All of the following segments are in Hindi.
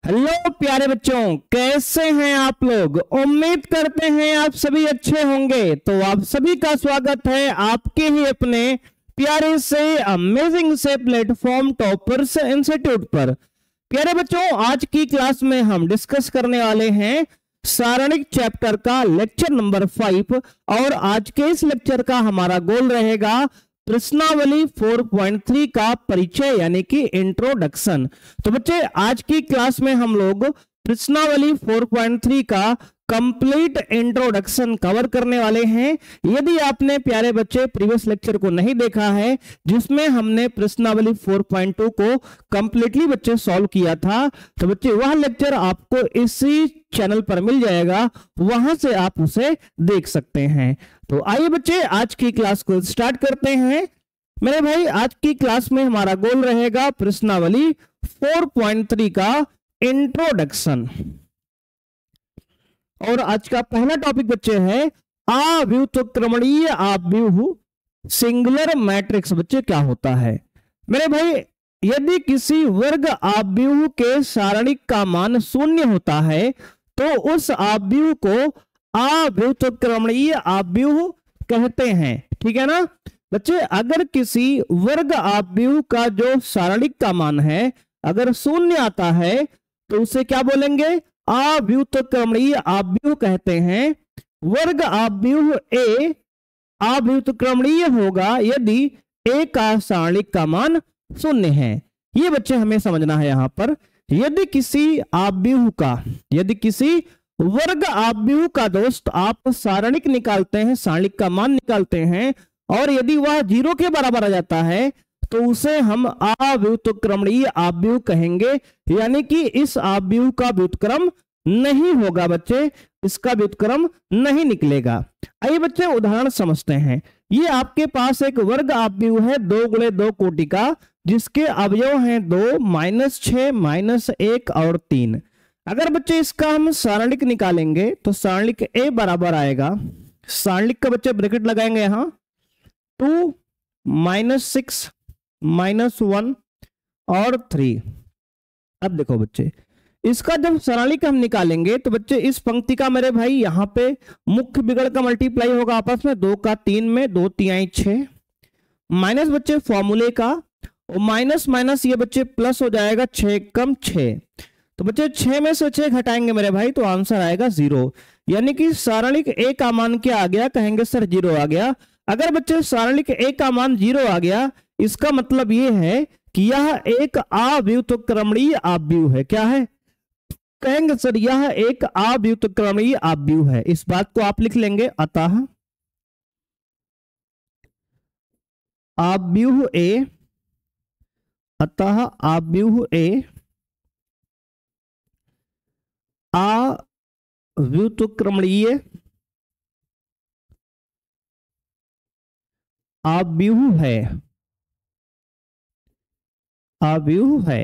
हेलो प्यारे बच्चों, कैसे हैं आप लोग। उम्मीद करते हैं आप सभी अच्छे होंगे। तो आप सभी का स्वागत है आपके ही अपने प्यारे से अमेजिंग से प्लेटफॉर्म टॉपर्स इंस्टीट्यूट पर। प्यारे बच्चों, आज की क्लास में हम डिस्कस करने वाले हैं सारणिक चैप्टर का लेक्चर नंबर 5 और आज के इस लेक्चर का हमारा गोल रहेगा प्रश्नावली 4.3 का परिचय यानी कि इंट्रोडक्शन। तो बच्चे, आज की क्लास में हम लोग प्रश्नावली 4.3 का कंप्लीट इंट्रोडक्शन कवर करने वाले हैं। यदि आपने प्यारे बच्चे प्रीवियस लेक्चर को नहीं देखा है जिसमें हमने प्रश्नावली 4.2 को कंप्लीटली बच्चे सॉल्व किया था, तो बच्चे वह लेक्चर आपको इसी चैनल पर मिल जाएगा, वहां से आप उसे देख सकते हैं। तो आइए बच्चे, आज की क्लास को स्टार्ट करते हैं। मेरे भाई, आज की क्लास में हमारा गोल रहेगा प्रश्नावली 4.3 का इंट्रोडक्शन। और आज का पहला टॉपिक बच्चे है अव्युत्क्रमणीय आव्यूह सिंगुलर मैट्रिक्स। बच्चे क्या होता है मेरे भाई, यदि किसी वर्ग आव्यूह के सारणिक का मान शून्य होता है तो उस आव्यूह को अव्युत्क्रमणीय आव्यूह कहते हैं। ठीक है ना बच्चे। अगर किसी वर्ग आव्यूह का जो सारणिक का मान है अगर शून्य आता है तो उसे क्या बोलेंगे, अव्युत्क्रमणीय आव्यूह कहते हैं। वर्ग आव्यूह ए अव्युत्क्रमणीय होगा यदि ए का सारणिक का मान शून्य है। ये बच्चे हमें समझना है यहाँ पर। यदि किसी वर्ग आव्यूह का दोस्त आप सारणिक निकालते हैं, सारणिक का मान निकालते हैं, और यदि वह 0 के बराबर आ जाता है तो उसे हम अव्युत्क्रमणीय आव्यूह कहेंगे, यानी कि इस आव्यूह का व्युत्क्रम नहीं होगा बच्चे, इसका व्युत्क्रम नहीं निकलेगा। आइए बच्चे उदाहरण समझते हैं। ये आपके पास एक वर्ग आव्यूह है 2 × 2 कोटि का, जिसके अवयव हैं 2, -6, -1 और 3। अगर बच्चे इसका हम सारणिक निकालेंगे तो सारणिक ए बराबर आएगा, सारणिक का बच्चे ब्रैकेट लगाएंगे यहां 2, -6, -1 और 3। अब देखो बच्चे, इसका जब सारणिक हम निकालेंगे तो बच्चे इस पंक्ति का मेरे भाई यहाँ पे मुख्य विकर्ण का मल्टीप्लाई होगा आपस में, 2 का 3 में, 2 × 6, माइनस बच्चे फॉर्मूले का, और माइनस माइनस ये बच्चे प्लस हो जाएगा, 6 × 6। तो बच्चे 6 में से 6 घटाएंगे मेरे भाई तो आंसर आएगा 0, यानी कि सारणिक ए का मान क्या आ गया, कहेंगे सर 0 आ गया। अगर बच्चे सारणिक ए का मान 0 आ गया, इसका मतलब ये है कि यह एक अव्युत्क्रमणीय आव्यूह है। क्या है, कहेंगे सर यह एक अव्युत्क्रमणीय आव्यूह है। इस बात को आप लिख लेंगे, अतः आव्यूह ए अव्युत्क्रमणीय आव्यूह है।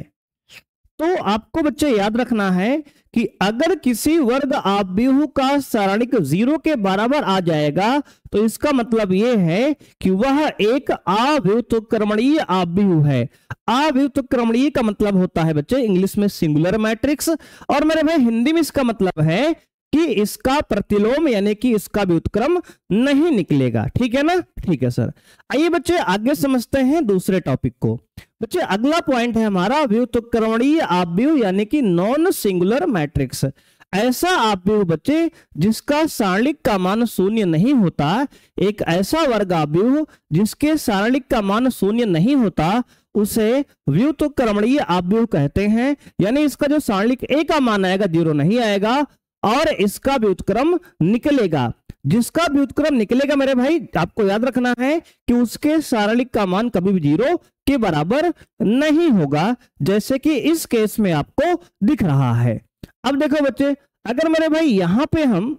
तो आपको बच्चे याद रखना है कि अगर किसी वर्ग आव्यूह का सारणिक 0 के बराबर आ जाएगा तो इसका मतलब यह है कि वह एक अव्युत्क्रमणीय आव्यूह है। अव्युत्क्रमणीय का मतलब होता है बच्चे इंग्लिश में सिंगुलर मैट्रिक्स, और मेरे भाई हिंदी में इसका मतलब है कि इसका प्रतिलोम यानी कि इसका व्युत्क्रम नहीं निकलेगा। ठीक है ना, ठीक है सर। आइए बच्चे आगे समझते हैं दूसरे टॉपिक को। बच्चे अगला पॉइंट है हमारा व्युत्क्रमणीय आव्यूह यानी कि नॉन सिंगुलर मैट्रिक्स। ऐसा आव्यूह बच्चे जिसका सारणिक का मान शून्य नहीं होता, एक ऐसा वर्ग आव्यूह जिसके सारणिक का मान शून्य नहीं होता उसे व्युत्क्रमणीय आव्यूह कहते हैं। यानी इसका जो सारणिक ए का मान आएगा 0 नहीं आएगा और इसका व्युत्क्रम निकलेगा। जिसका व्युत्क्रम निकलेगा मेरे भाई आपको याद रखना है कि उसके सारणिक का मान कभी भी 0 के बराबर नहीं होगा, जैसे कि इस केस में आपको दिख रहा है। अब देखो बच्चे, अगर मेरे भाई यहां पे हम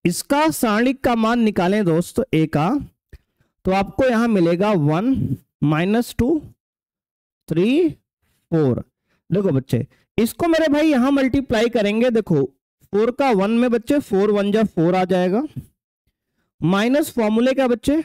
इसका सारणिक का मान निकालें दोस्त ए का, तो आपको यहां मिलेगा 1, -2, 3, 4। देखो बच्चे, इसको मेरे भाई यहां मल्टीप्लाई करेंगे। देखो 4 का 1 में बच्चे 4 × 1 = 4 आ जाएगा, माइनस फॉर्मूले का बच्चे,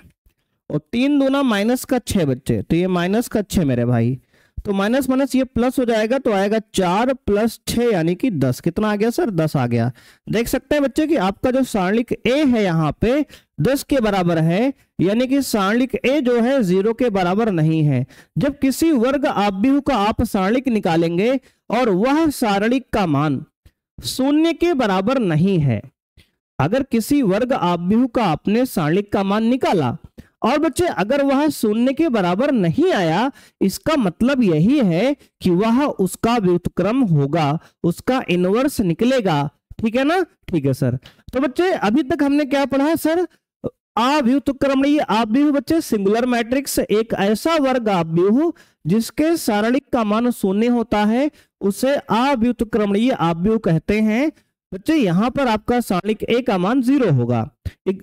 और 3 दूना -6 बच्चे, तो ये -6 मेरे भाई। तो माइनस माइनस ये प्लस हो जाएगा, तो आएगा 4 + 6 यानी कि 10। कितना आ गया सर? 10 आ गया। देख सकते हैं बच्चे कि आपका जो सारणिक ए है यहाँ पे 10 के बराबर है, यानी कि सारणिक ए जो है 0 के बराबर नहीं है। जब किसी वर्ग आव्यूह का आप सारणिक निकालेंगे और वह सारणिक का मान 0 के बराबर नहीं है, अगर किसी वर्ग आव्यूह का आपने सारणिक का मान निकाला और बच्चे अगर वह 0 के बराबर नहीं आया, इसका मतलब यही है कि वह उसका व्युत्क्रम होगा, उसका इनवर्स निकलेगा। ठीक है ना? ठीक है सर। तो बच्चे अभी तक हमने क्या पढ़ा है सर? अव्युत्क्रमणीय आव्यूह बच्चे सिंगुलर मैट्रिक्स, एक ऐसा वर्ग आव्यूह जिसके सारणिक का मान 0 होता है उसे अव्युत्क्रमणीय आव्यूह कहते हैं। बच्चे यहाँ पर आपका सारणिक ए का मान 0 होगा।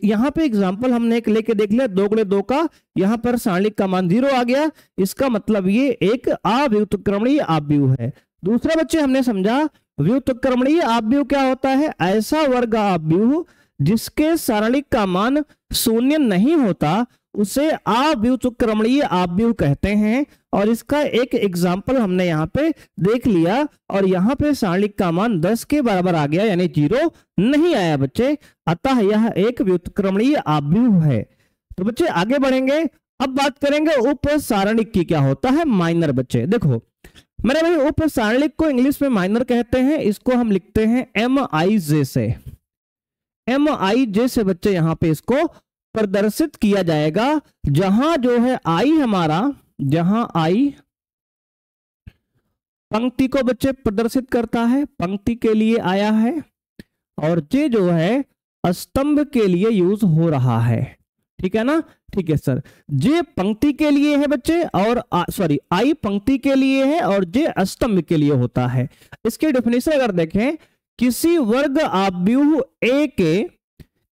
यहाँ पे एग्जांपल हमने एक लेके देख लिया, 2 × 2 का, यहाँ पर सारणिक का मान 0 आ गया, इसका मतलब ये एक अव्युत्क्रमणीय आव्यूह है। दूसरा बच्चे हमने समझा व्युत्क्रमणीय आव्यूह क्या होता है? ऐसा वर्ग आव्यूह जिसके सारणिक का मान 0 नहीं होता उसे अव्युत्क्रमणीय आव्यूह कहते हैं। और इसका एक एग्जाम्पल हमने यहाँ पे देख लिया और यहाँ पे सारणिक का मान 10 के बराबर आ गया, यानी 0 नहीं आया बच्चे, अतः यह एक व्युत्क्रमणीय आव्यूह है। तो बच्चे आगे बढ़ेंगे, अब बात करेंगे उप सारणिक की। क्या होता है? माइनर। बच्चे देखो मेरे भाई, उप सारणिक को इंग्लिश में माइनर कहते हैं, इसको हम लिखते हैं MIJ से। MIJ से बच्चे यहाँ पे इसको प्रदर्शित किया जाएगा, जहां जो है आई हमारा, जहां आई पंक्ति को बच्चे प्रदर्शित करता है, पंक्ति के लिए आया है, और जे जो है स्तंभ के लिए यूज हो रहा है। ठीक है ना? ठीक है सर। जे पंक्ति के लिए है बच्चे, और सॉरी आई पंक्ति के लिए है और जे स्तंभ के लिए होता है। इसके डेफिनेशन अगर देखें, किसी वर्ग आव्यूह ए के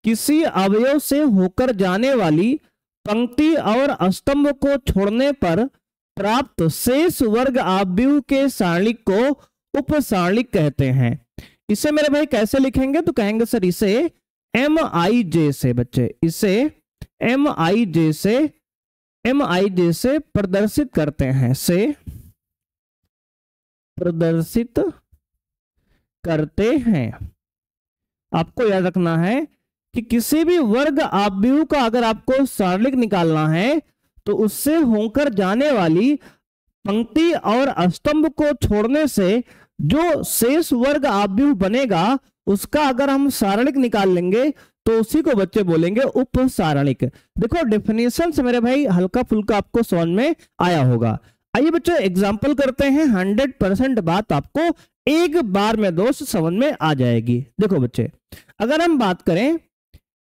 किसी अवयव से होकर जाने वाली पंक्ति और स्तंभ को छोड़ने पर प्राप्त शेष वर्ग आव्यूह के सारणिक को उप सारणिक कहते हैं। इसे मेरे भाई कैसे लिखेंगे? तो कहेंगे सर इसे MIJ से। बच्चे इसे MIJ से प्रदर्शित करते हैं, से प्रदर्शित करते हैं। आपको याद रखना है कि किसी भी वर्ग आव्यूह का अगर आपको सारणिक निकालना है तो उससे होकर जाने वाली पंक्ति और स्तंभ को छोड़ने से जो शेष वर्ग आव्यूह बनेगा उसका अगर हम सारणिक निकाल लेंगे तो उसी को बच्चे बोलेंगे उप सारणिक। देखो डेफिनेशन से मेरे भाई हल्का फुल्का आपको समझ में आया होगा। आइए बच्चे एग्जाम्पल करते हैं, 100% बात आपको एक बार में दोस्त समझ में आ जाएगी। देखो बच्चे अगर हम बात करें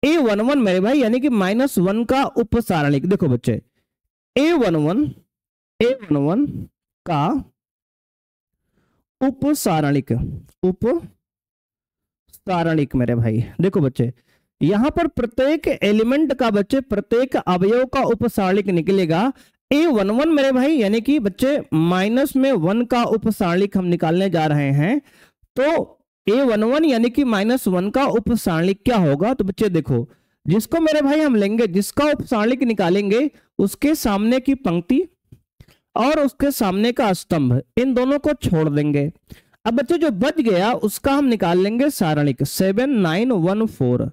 A11 मेरे भाई यानी कि -1 का उप सारणिक, देखो बच्चे A11 का उप सारणिक मेरे भाई, देखो बच्चे यहां पर प्रत्येक एलिमेंट का बच्चे प्रत्येक अवयव का उप सारणिक निकलेगा। A11 मेरे भाई यानी कि बच्चे -1 का उप सारणिक हम निकालने जा रहे हैं। तो A11 यानी कि -1 का उप सारणिक क्या होगा? तो बच्चे देखो जिसको मेरे भाई हम लेंगे, जिसका उप सारणिक निकालेंगे उसके सामने की पंक्ति और उसके सामने का स्तंभ, इन दोनों को छोड़ देंगे। अब बच्चे जो बच गया उसका हम निकाल लेंगे सारणिक 7914।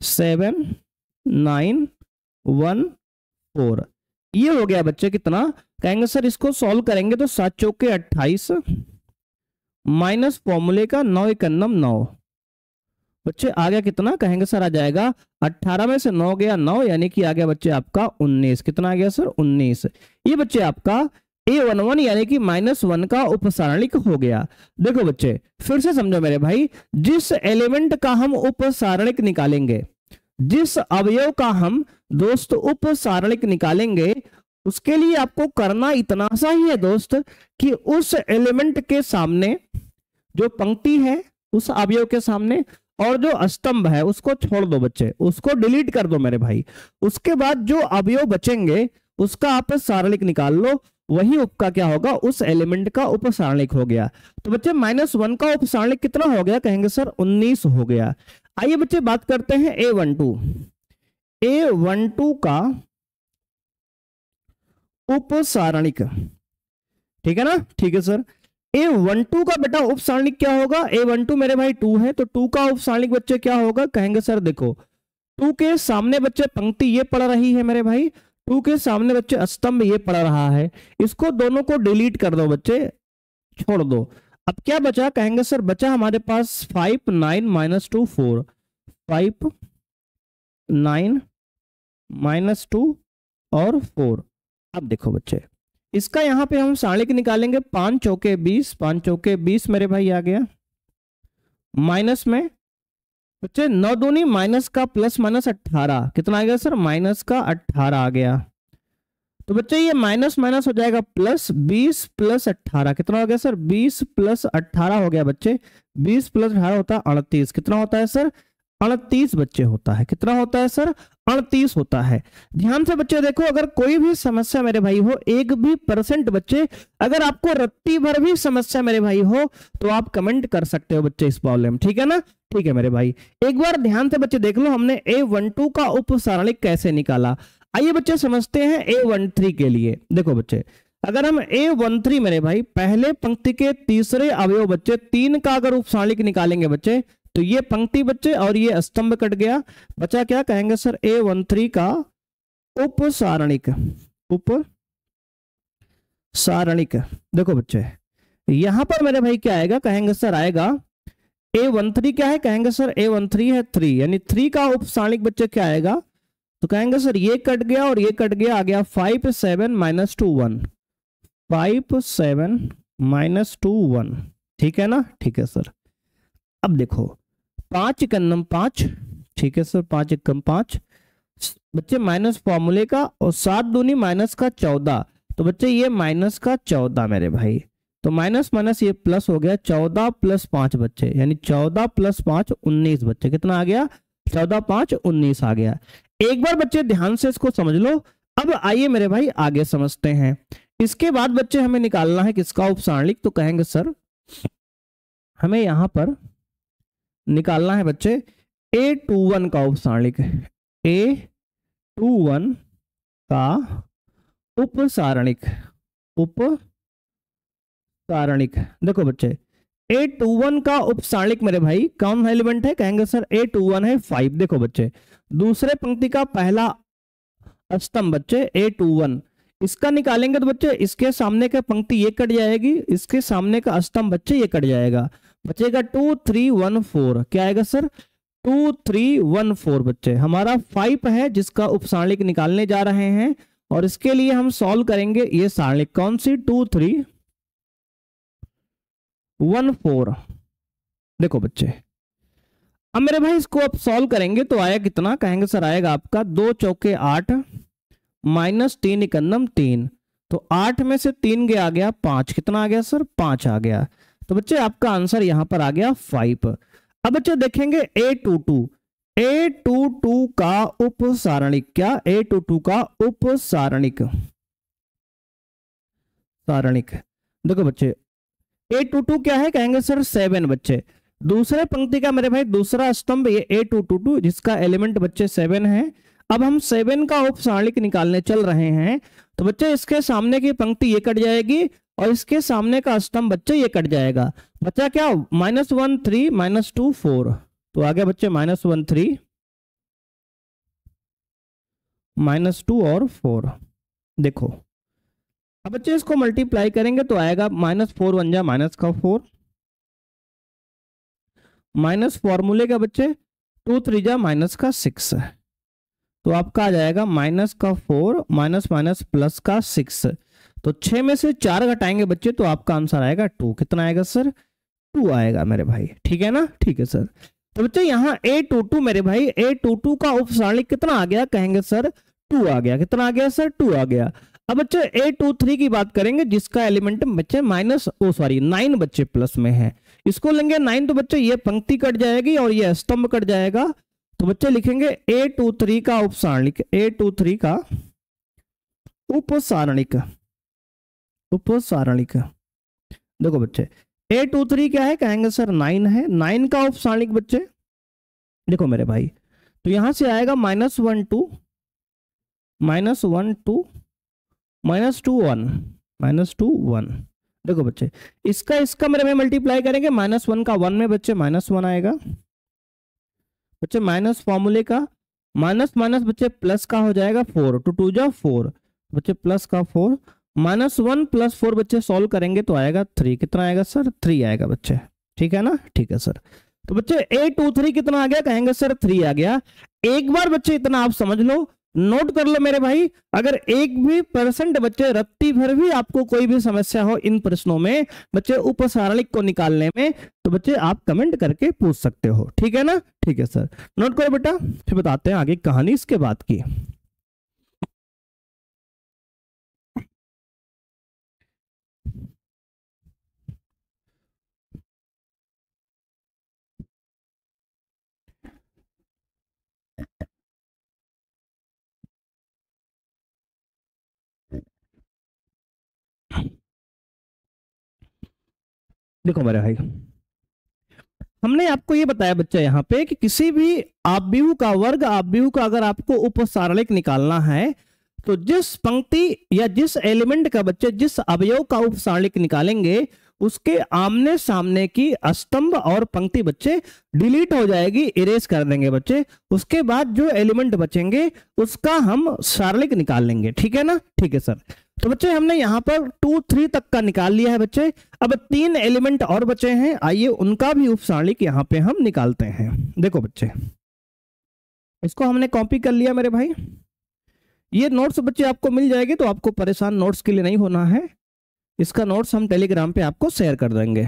7914 ये हो गया बच्चे कितना? कहेंगे सर इसको सॉल्व करेंगे तो 7 चौके 28 माइनस फॉर्मूले का 9 एकन्नम 9। बच्चे आ गया कितना? कहेंगे सर आ जाएगा 18 में से 9 गया 9 यानी कि आ गया बच्चे आपका 19। कितना आ गया सर? 19। ये बच्चे आपका A11 यानी कि -1 का उप सारणिक हो गया। देखो बच्चे फिर से समझो मेरे भाई, जिस एलिमेंट का हम उप सारणिक निकालेंगे, जिस अवयव का हम दोस्त उप सारणिक निकालेंगे, उसके लिए आपको करना इतना सा ही है दोस्त कि उस एलिमेंट के सामने जो पंक्ति है उस अवयव के सामने और जो स्तंभ है उसको छोड़ दो बच्चे, उसको डिलीट कर दो मेरे भाई। उसके बाद जो अवयव बचेंगे उसका आप सारणिक निकाल लो, वही उप का क्या होगा? उस एलिमेंट का उप सारणिक हो गया। तो बच्चे -1 का उप सारणिक कितना हो गया? कहेंगे सर 19 हो गया। आइए बच्चे बात करते हैं A12 का उप सारणिक। ठीक है ना, ठीक है सर। A12 का बेटा उप सारणिक क्या होगा, A12 मेरे भाई 2 है, तो 2 का उप सारणिक बच्चे क्या होगा, कहेंगे सर देखो 2 के सामने बच्चे पंक्ति ये पढ़ रही है मेरे भाई, 2 के सामने बच्चे स्तंभ ये पढ़ रहा है, इसको दोनों को डिलीट कर दो बच्चे, छोड़ दो। अब क्या बचा, कहेंगे सर बचा हमारे पास 5 9 माइनस 2 4, 5 9 माइनस 2 और 4। अब देखो बच्चे इसका यहां पे हम सारणिक निकालेंगे, 5 चौके 20, 5 चौके 20 मेरे भाई आ गया, माइनस में बच्चे 9 दूनी माइनस का प्लस माइनस 18, कितना आ गया सर, माइनस का 18 आ गया। तो बच्चे ये माइनस माइनस हो जाएगा प्लस, 20 प्लस 18 कितना हो गया सर, 20 प्लस 18 हो गया बच्चे, 20 प्लस 18 होता है 38, कितना होता है सर, 38 बच्चे होता है, कितना होता है सर, 38 होता है। ध्यान से बच्चे देखो, अगर कोई भी समस्या मेरे भाई हो, एक भी % बच्चे, अगर आपको रत्ती भर भी समस्या मेरे भाई हो तो आप कमेंट कर सकते हो बच्चे इस प्रॉब्लम, ठीक है ना, ठीक है मेरे भाई। एक बार ध्यान से बच्चे देख लो हमने A12 का उप सारणिक कैसे निकाला। आइए बच्चे समझते हैं A13 के लिए। देखो बच्चे अगर हम A13 मेरे भाई पहले पंक्ति के तीसरे अवयव बच्चे 3 का अगर उप सारणिक निकालेंगे बच्चे, तो ये पंक्ति बच्चे और ये स्तंभ कट गया, बचा क्या, कहेंगे सर A13 का उप सारणिक, उप सारणिक। देखो बच्चे यहां पर मेरे भाई क्या आएगा, कहेंगे सर आएगा A13 क्या है, कहेंगे सर A13 है 3, यानी 3 का उप सारणिक बच्चे क्या आएगा, तो कहेंगे सर ये कट गया और ये कट गया, आ गया 5 7 माइनस 2 1, 5 7 माइनस 2 1, ठीक है ना, ठीक है सर। अब देखो 5 एकम 5, ठीक है सर, 5 एकम 5 बच्चे माइनस फॉर्मूले का, और 7 दूनी माइनस का 14, तो बच्चे ये माइनस का 14 मेरे भाई, तो माइनस माइनस ये प्लस हो गया, 14 प्लस 5 बच्चे, यानी 14 प्लस 5 19 बच्चे, कितना आ गया, 14 5 19 आ गया। एक बार बच्चे ध्यान से इसको समझ लो। अब आइए मेरे भाई आगे समझते हैं। इसके बाद बच्चे हमें निकालना है किसका उप सारणिक, तो कहेंगे सर हमें यहां पर निकालना है बच्चे A21 का उप सारणिक, A21 का उप सारणिक, उप सारणिक। देखो बच्चे A21 का उप सारणिक मेरे भाई कौन एलिमेंट है, कहेंगे सर A21 है 5। देखो बच्चे दूसरे पंक्ति का पहला स्तंभ बच्चे A21, इसका निकालेंगे तो बच्चे इसके सामने का पंक्ति ये कट जाएगी, इसके सामने का स्तंभ बच्चे ये कट जाएगा, बचेगा 2 3 1 4, क्या आएगा सर 2 3 1 4। बच्चे हमारा 5 है जिसका उप सारणिक निकालने जा रहे हैं, और इसके लिए हम सॉल्व करेंगे ये सारणिक कौन सी, 2 3 1 4। देखो बच्चे अब मेरे भाई इसको अब सॉल्व करेंगे तो आया कितना, कहेंगे सर आएगा आपका 2 चौके 8 माइनस 3 एकम 3, तो 8 में से 3 गया आ गया 5, कितना आ गया सर 5 आ गया। तो बच्चे आपका आंसर यहां पर आ गया 5। अब बच्चे देखेंगे A22 का उप सारणिक, क्या A22 का उप सारणिक, सारणिक। देखो बच्चे A22 क्या है, कहेंगे सर 7 बच्चे, दूसरे पंक्ति का मेरे भाई दूसरा स्तंभ ये A22 जिसका एलिमेंट बच्चे 7 है। अब हम 7 का उप सारणिक निकालने चल रहे हैं, तो बच्चे इसके सामने की पंक्ति ये कट जाएगी और इसके सामने का स्तंभ बच्चे ये कट जाएगा, बच्चा क्या -1 3 -2 4, तो आ गया बच्चे -1 3 -2 और 4। देखो अब बच्चे इसको मल्टीप्लाई करेंगे तो आएगा -4 1 जा माइनस का 4, माइनस फॉर्मूले का बच्चे 2 3 जा माइनस का 6, तो आपका आ जाएगा माइनस का 4 माइनस माइनस प्लस का 6, तो 6 में से 4 घटाएंगे बच्चे तो आपका आंसर आएगा 2, कितना आएगा सर 2 आएगा मेरे भाई, ठीक है ना, ठीक है सर। तो बच्चे यहाँ A22 मेरे भाई A22 का उप सारणिक कितना आ गया, कहेंगे सर 2 आ गया, कितना आ गया सर 2 आ गया। अब बच्चे A23 की बात करेंगे जिसका एलिमेंट बच्चे 9 बच्चे प्लस में है, इसको लेंगे 9 तो बच्चे ये पंक्ति कट जाएगी और ये स्तंभ कट जाएगा, तो बच्चे लिखेंगे A23 का उप सारणिक, A23 का उप सारणिक, उप सारणिक। देखो बच्चे A23 क्या है, कहेंगे सर 9 है, 9 का उप सारणिक बच्चे देखो मेरे भाई, तो यहां से आएगा -1 2 -1 2 -2 1 -2 1, देखो बच्चे, इसका इसका मेरे में मल्टीप्लाई करेंगे, -1 का 1 में बच्चे -1 आएगा बच्चे, माइनस फॉर्मूले का माइनस माइनस बच्चे प्लस का हो जाएगा 4, 2 2 जा 4 बच्चे, प्लस का 4, -1 + 4 बच्चे सॉल्व करेंगे तो आएगा 3। कितना आएगा सर? 3 आएगा बच्चे, ठीक है ना? ठीक है सर। तो बच्चे 823 कितना आ गया? कहेंगे सर 3 आ गया। एक बार बच्चे इतना आप समझ लो, नोट कर लो मेरे भाई, अगर 1% बच्चे रत्ती भर भी आपको कोई भी समस्या हो इन प्रश्नों में बच्चे उपसारणिक को निकालने में, तो बच्चे आप कमेंट करके पूछ सकते हो, ठीक है ना? ठीक है सर, नोट करो बेटा, फिर बताते हैं आगे कहानी इसके बाद की। देखो मेरे भाई, हमने आपको ये बताया बच्चा यहाँ पे कि किसी भी आव्यूह का वर्ग आव्यूह का अगर आपको उपसारणिक निकालना है तो जिस पंक्ति या जिस एलिमेंट का बच्चे जिस अवयव का उपसारणिक निकालेंगे उसके आमने सामने की स्तंभ और पंक्ति बच्चे डिलीट हो जाएगी, इरेज कर देंगे बच्चे। उसके बाद जो एलिमेंट बचेंगे उसका हम सारणिक निकाल लेंगे, ठीक है ना? ठीक है सर। तो बच्चे हमने यहाँ पर 2 3 तक का निकाल लिया है बच्चे। अब 3 एलिमेंट और बचे हैं, आइए उनका भी उपसारणिक यहाँ पे हम निकालते हैं। देखो बच्चे, इसको हमने कॉपी कर लिया मेरे भाई, ये नोट्स बच्चे आपको मिल जाएगी, तो आपको परेशान नोट्स के लिए नहीं होना है। इसका नोट्स हम टेलीग्राम पे आपको शेयर कर देंगे।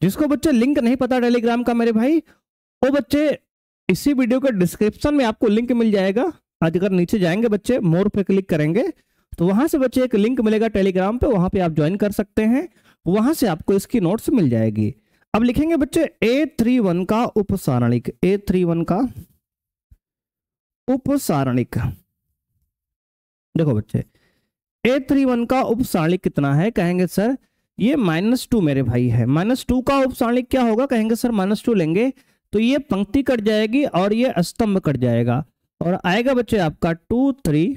जिसको बच्चे लिंक नहीं पता टेलीग्राम का मेरे भाई, वो बच्चे इसी वीडियो के डिस्क्रिप्शन में आपको लिंक मिल जाएगा। आज अगर नीचे जाएंगे बच्चे, मोर पे क्लिक करेंगे तो वहां से बच्चे एक लिंक मिलेगा टेलीग्राम पे, वहां पे आप ज्वाइन कर सकते हैं, वहां से आपको इसकी नोट्स मिल जाएगी। अब लिखेंगे बच्चे A31 का उपसारणिक, A31 का उपसारणिक। देखो बच्चे, A31 का उपसारणिक कितना है? कहेंगे सर ये -2 मेरे भाई है। -2 का उपसारणिक क्या होगा? कहेंगे सर -2 लेंगे तो ये पंक्ति कट जाएगी और ये स्तंभ कट जाएगा और आएगा बच्चे आपका 2 3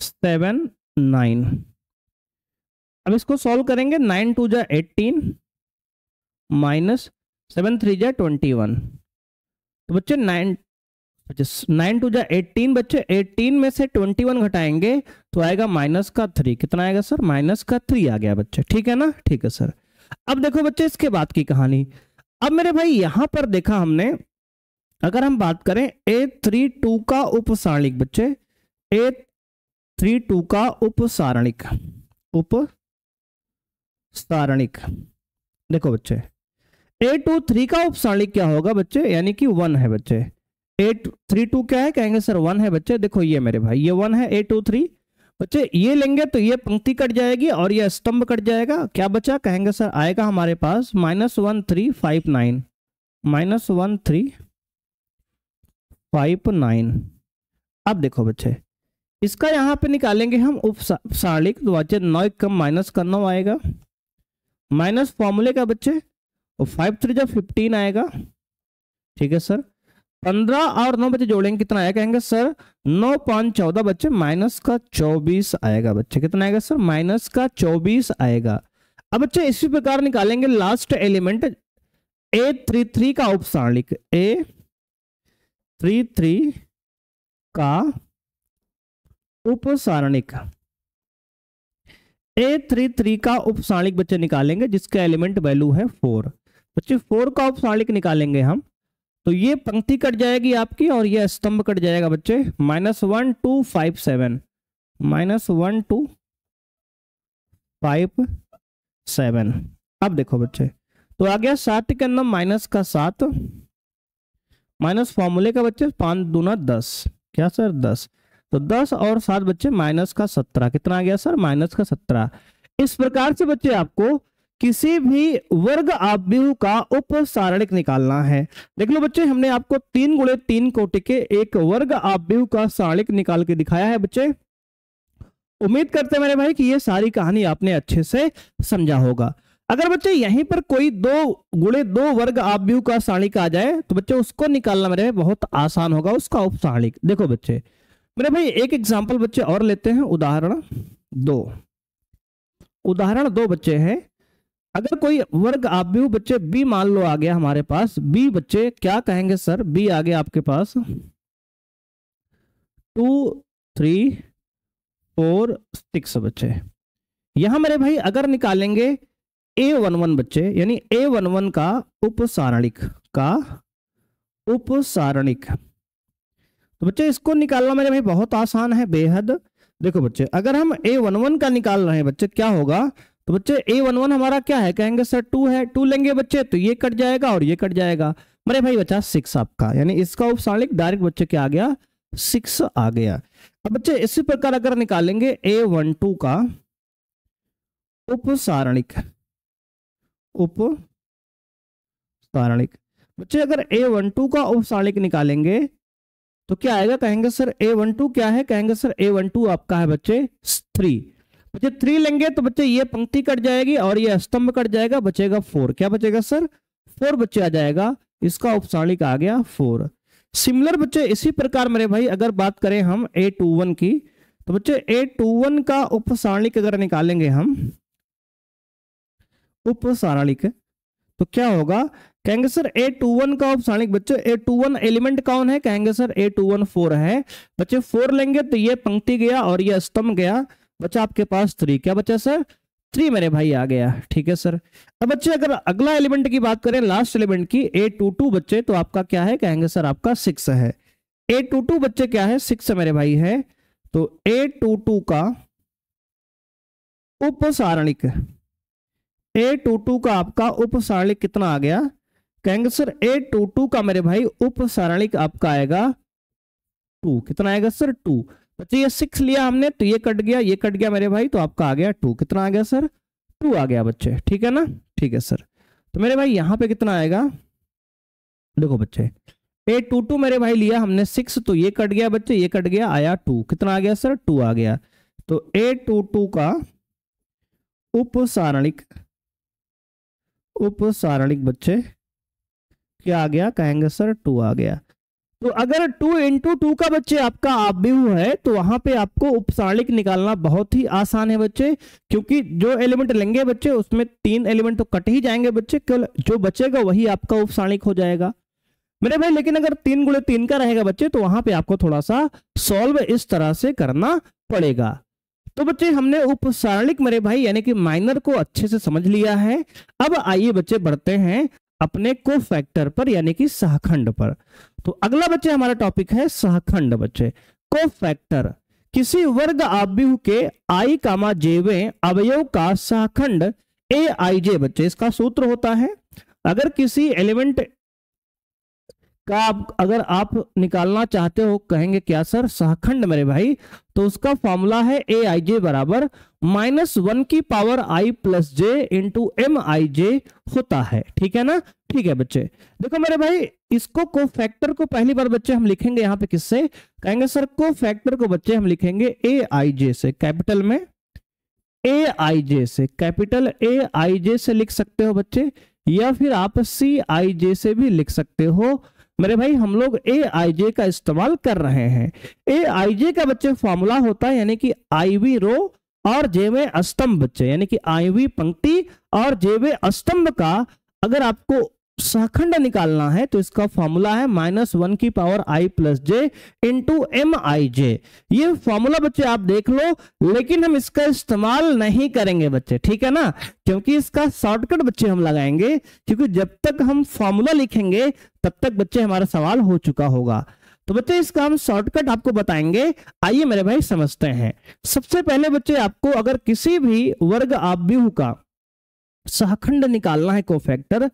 7 9। अब इसको सॉल्व करेंगे, 9 2 जा 18 -7 3 जा 21। तो बच्चे 9 2 जा 18 बच्चे, 18 में से 21 घटाएंगे तो आएगा -3। कितना आएगा सर? -3 आ गया बच्चे, ठीक है ना? ठीक है सर। अब देखो बच्चे इसके बाद की कहानी। अब मेरे भाई यहां पर देखा हमने, अगर हम बात करें A32 का उपसारणिक बच्चे, A32 का उपसारणिक, उपसारणिक देखो बच्चे, A23 का उपसारणिक क्या होगा बच्चे? यानी कि 1 है बच्चे। A32 क्या है? कहेंगे सर 1 है बच्चे। देखो ये मेरे भाई ये 1 है A23 बच्चे, ये लेंगे तो ये पंक्ति कट जाएगी और ये स्तंभ कट जाएगा। क्या बचा? कहेंगे सर आएगा हमारे पास -1359, -1359। अब देखो बच्चे, इसका यहाँ पे निकालेंगे हम उपसारणिक, तो बच्चे 9 कम माइनस का 9 आएगा, माइनस फॉर्मूले का बच्चे 5 3 जा 15 आएगा, ठीक है सर। 15 और 9 बच्चे जोड़ेंगे कितना आएगा? कहेंगे सर 9 5 14 बच्चे, -24 आएगा बच्चे। कितना आएगा सर? -24 आएगा। अब बच्चे इसी प्रकार निकालेंगे लास्ट एलिमेंट A33 का उपसारणिक, A33 का उपसारणिक, A33 का उपसारणिक बच्चे निकालेंगे जिसका एलिमेंट वैल्यू है 4 बच्चे। 4 का उपसारणिक निकालेंगे हम तो ये पंक्ति कट जाएगी आपकी और ये स्तंभ कट जाएगा बच्चे, -1257, -1257। अब देखो बच्चे, तो आ गया 7 के अंदर माइनस का 7, माइनस फॉर्मूले का बच्चे 5 दूना 10, क्या सर 10, तो 10 और 7 बच्चे -17। कितना आ गया सर? -17। इस प्रकार से बच्चे आपको किसी भी वर्ग आव्यूह का उपसारणिक निकालना है। देख लो बच्चे, हमने आपको 3 × 3 कोटि के एक वर्ग आव्यूह का सारणिक निकाल के दिखाया है बच्चे। उम्मीद करते हैं मेरे भाई कि ये सारी कहानी आपने अच्छे से समझा होगा। अगर बच्चे यहीं पर कोई 2 × 2 वर्ग आव्यूह का सारणिक आ जाए तो बच्चे उसको निकालना मेरे बहुत आसान होगा, उसका उपसारणिक। देखो बच्चे मेरे भाई एक एग्जाम्पल बच्चे और लेते हैं, उदाहरण 2। उदाहरण 2 बच्चे हैं। अगर कोई वर्ग आव्यूह बच्चे बी मान लो आ गया हमारे पास, बी बच्चे क्या कहेंगे सर, बी आ गया आपके पास 2 3 4 6 बच्चे। यहां मेरे भाई अगर निकालेंगे A11 बच्चे, यानी A11 का उपसारणिक तो बच्चे इसको निकालना मेरे भाई बहुत आसान है बेहद। देखो बच्चे अगर हम A11 का निकाल रहे हैं बच्चे क्या होगा, तो बच्चे A11 हमारा क्या है, कहेंगे सर 2 है, 2 लेंगे बच्चे तो ये कट जाएगा और ये कट जाएगा, मेरे भाई बचा 6 आपका, यानी इसका उपसारणिक डायरेक्ट बच्चे क्या आ गया 6 आ गया। अब बच्चे इसी प्रकार अगर निकालेंगे A12 का उपसारणिक बच्चे, अगर A12 का उपसारणिक निकालेंगे तो क्या आएगा, कहेंगे सर A12 क्या है, कहेंगे सर A12 आपका है बच्चे 3। बच्चे 3 लेंगे तो बच्चे ये पंक्ति कट जाएगी और ये स्तंभ कट जाएगा, बचेगा 4। क्या बचेगा सर 4 बच्चे आ जाएगा, इसका उपसारणिक आ गया 4। सिमिलर बच्चे इसी प्रकार मेरे भाई अगर बात करें हम A21 की, तो बच्चे A21 का उपसारणिक अगर निकालेंगे हम उपसारणिक तो क्या होगा, कहेंगे सर A21 का उपसारणिक बच्चे, A21 एलिमेंट कौन है, कहेंगे सर A21 4 है। बच्चे 4 लेंगे तो ये पंक्ति गया और ये स्तंभ गया, बच्चा आपके पास 3। क्या बचा सर 3 मेरे भाई आ गया, ठीक है सर। अब बच्चे अगर अगला एलिमेंट की बात करें, लास्ट एलिमेंट की A22 बच्चे, तो आपका क्या है, कहेंगे सर आपका 6 है। A22 बच्चे क्या है 6 मेरे भाई है, तो A22 का उपसारणिक A22 का आपका उपसारणिक कितना आ गया, कहेंगे सर A22 का मेरे भाई उपसारणिक आपका आएगा 2। कितना आएगा सर 2। बच्चे ये 6 लिया हमने तो ये कट गया मेरे भाई, तो आपका आ गया 2। कितना आ गया सर 2 आ गया बच्चे, ठीक है ना, ठीक है सर। तो मेरे भाई यहां पे कितना आएगा, देखो बच्चे A22 मेरे भाई लिया हमने 6 तो ये कट गया बच्चे, ये कट गया, आया 2। कितना आ गया सर 2 आ गया। तो A22 का उपसारणिक बच्चे क्या आ गया, कहेंगे सर 2 आ गया। तो अगर 2 इंटू 2 का बच्चे आपका आव्यूह है तो वहां पे आपको उपसारणिक निकालना बहुत ही आसान है बच्चे, क्योंकि जो एलिमेंट लेंगे बच्चे उसमें 3 एलिमेंट तो कट ही जाएंगे बच्चे, केवल जो बचेगा वही आपका उपसारणिक हो जाएगा मेरे भाई। लेकिन अगर 3 गुणे 3 का रहेगा बच्चे तो वहां पे आपको थोड़ा सा सॉल्व इस तरह से करना पड़ेगा। तो बच्चे हमने उपसारणिक मेरे भाई यानी कि माइनर को अच्छे से समझ लिया है। अब आइए बच्चे बढ़ते हैं अपने कोफैक्टर पर यानी कि सहखंड पर। तो अगला बच्चे हमारा टॉपिक है सहखंड बच्चे। कोफैक्टर किसी वर्ग आव्यूह के i, j अवयव का सहखंड aij बच्चे, इसका सूत्र होता है अगर किसी एलिमेंट का अगर आप निकालना चाहते हो, कहेंगे क्या सर सहखंड मेरे भाई, तो उसका फॉर्मूला है aij बराबर -1 की power i plus j into mij होता है, ठीक है ना, ठीक है बच्चे। देखो मेरे भाई इसको कोफैक्टर को पहली बार बच्चे हम लिखेंगे यहाँ पे किससे, कहेंगे सर कोफैक्टर को बच्चे हम लिखेंगे aij से, कैपिटल में aij से, कैपिटल aij से लिख सकते हो बच्चे, या फिर आप cij से भी लिख सकते हो मेरे भाई। हम लोग aij का इस्तेमाल कर रहे हैं। aij का बच्चे फॉर्मूला होता है यानी कि iv रो और जेवे स्तंभ बच्चे, यानी कि iv पंक्ति और जेवे स्तंभ का अगर आपको सहखंड निकालना है तो इसका फॉर्मूला है -1 की power i plus j into mij। ये फॉर्मूला बच्चे आप देख लो, लेकिन हम इसका इस्तेमाल नहीं करेंगे बच्चे, ठीक है ना, क्योंकि इसका शॉर्टकट बच्चे हम लगाएंगे, क्योंकि जब तक हम फॉर्मूला लिखेंगे तब तक बच्चे हमारा सवाल हो चुका होगा। तो बच्चे इसका हम शॉर्टकट आपको बताएंगे, आइए मेरे भाई समझते हैं। सबसे पहले बच्चे आपको अगर किसी भी वर्ग आव्यूह का सहखंड निकालना है कोफैक्टर,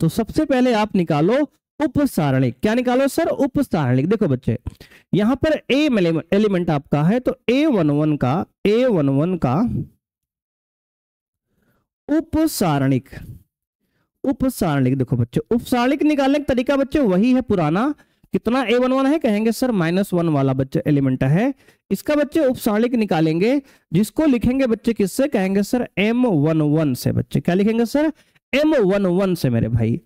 तो सबसे पहले आप निकालो उपसारणिक। क्या निकालो सर उपसारणिक। देखो बच्चे यहां पर a एलिमेंट आपका है तो A11 का उपसारणिक देखो बच्चे उपसारणिक निकालने का तरीका बच्चे वही है पुराना। कितना A11 है, कहेंगे सर -1 वाला बच्चे एलिमेंट है, इसका बच्चे उपसारणिक निकालेंगे जिसको लिखेंगे बच्चे किससे, कहेंगे सर M11 से बच्चे। क्या लिखेंगे सर M11 से मेरे भाई।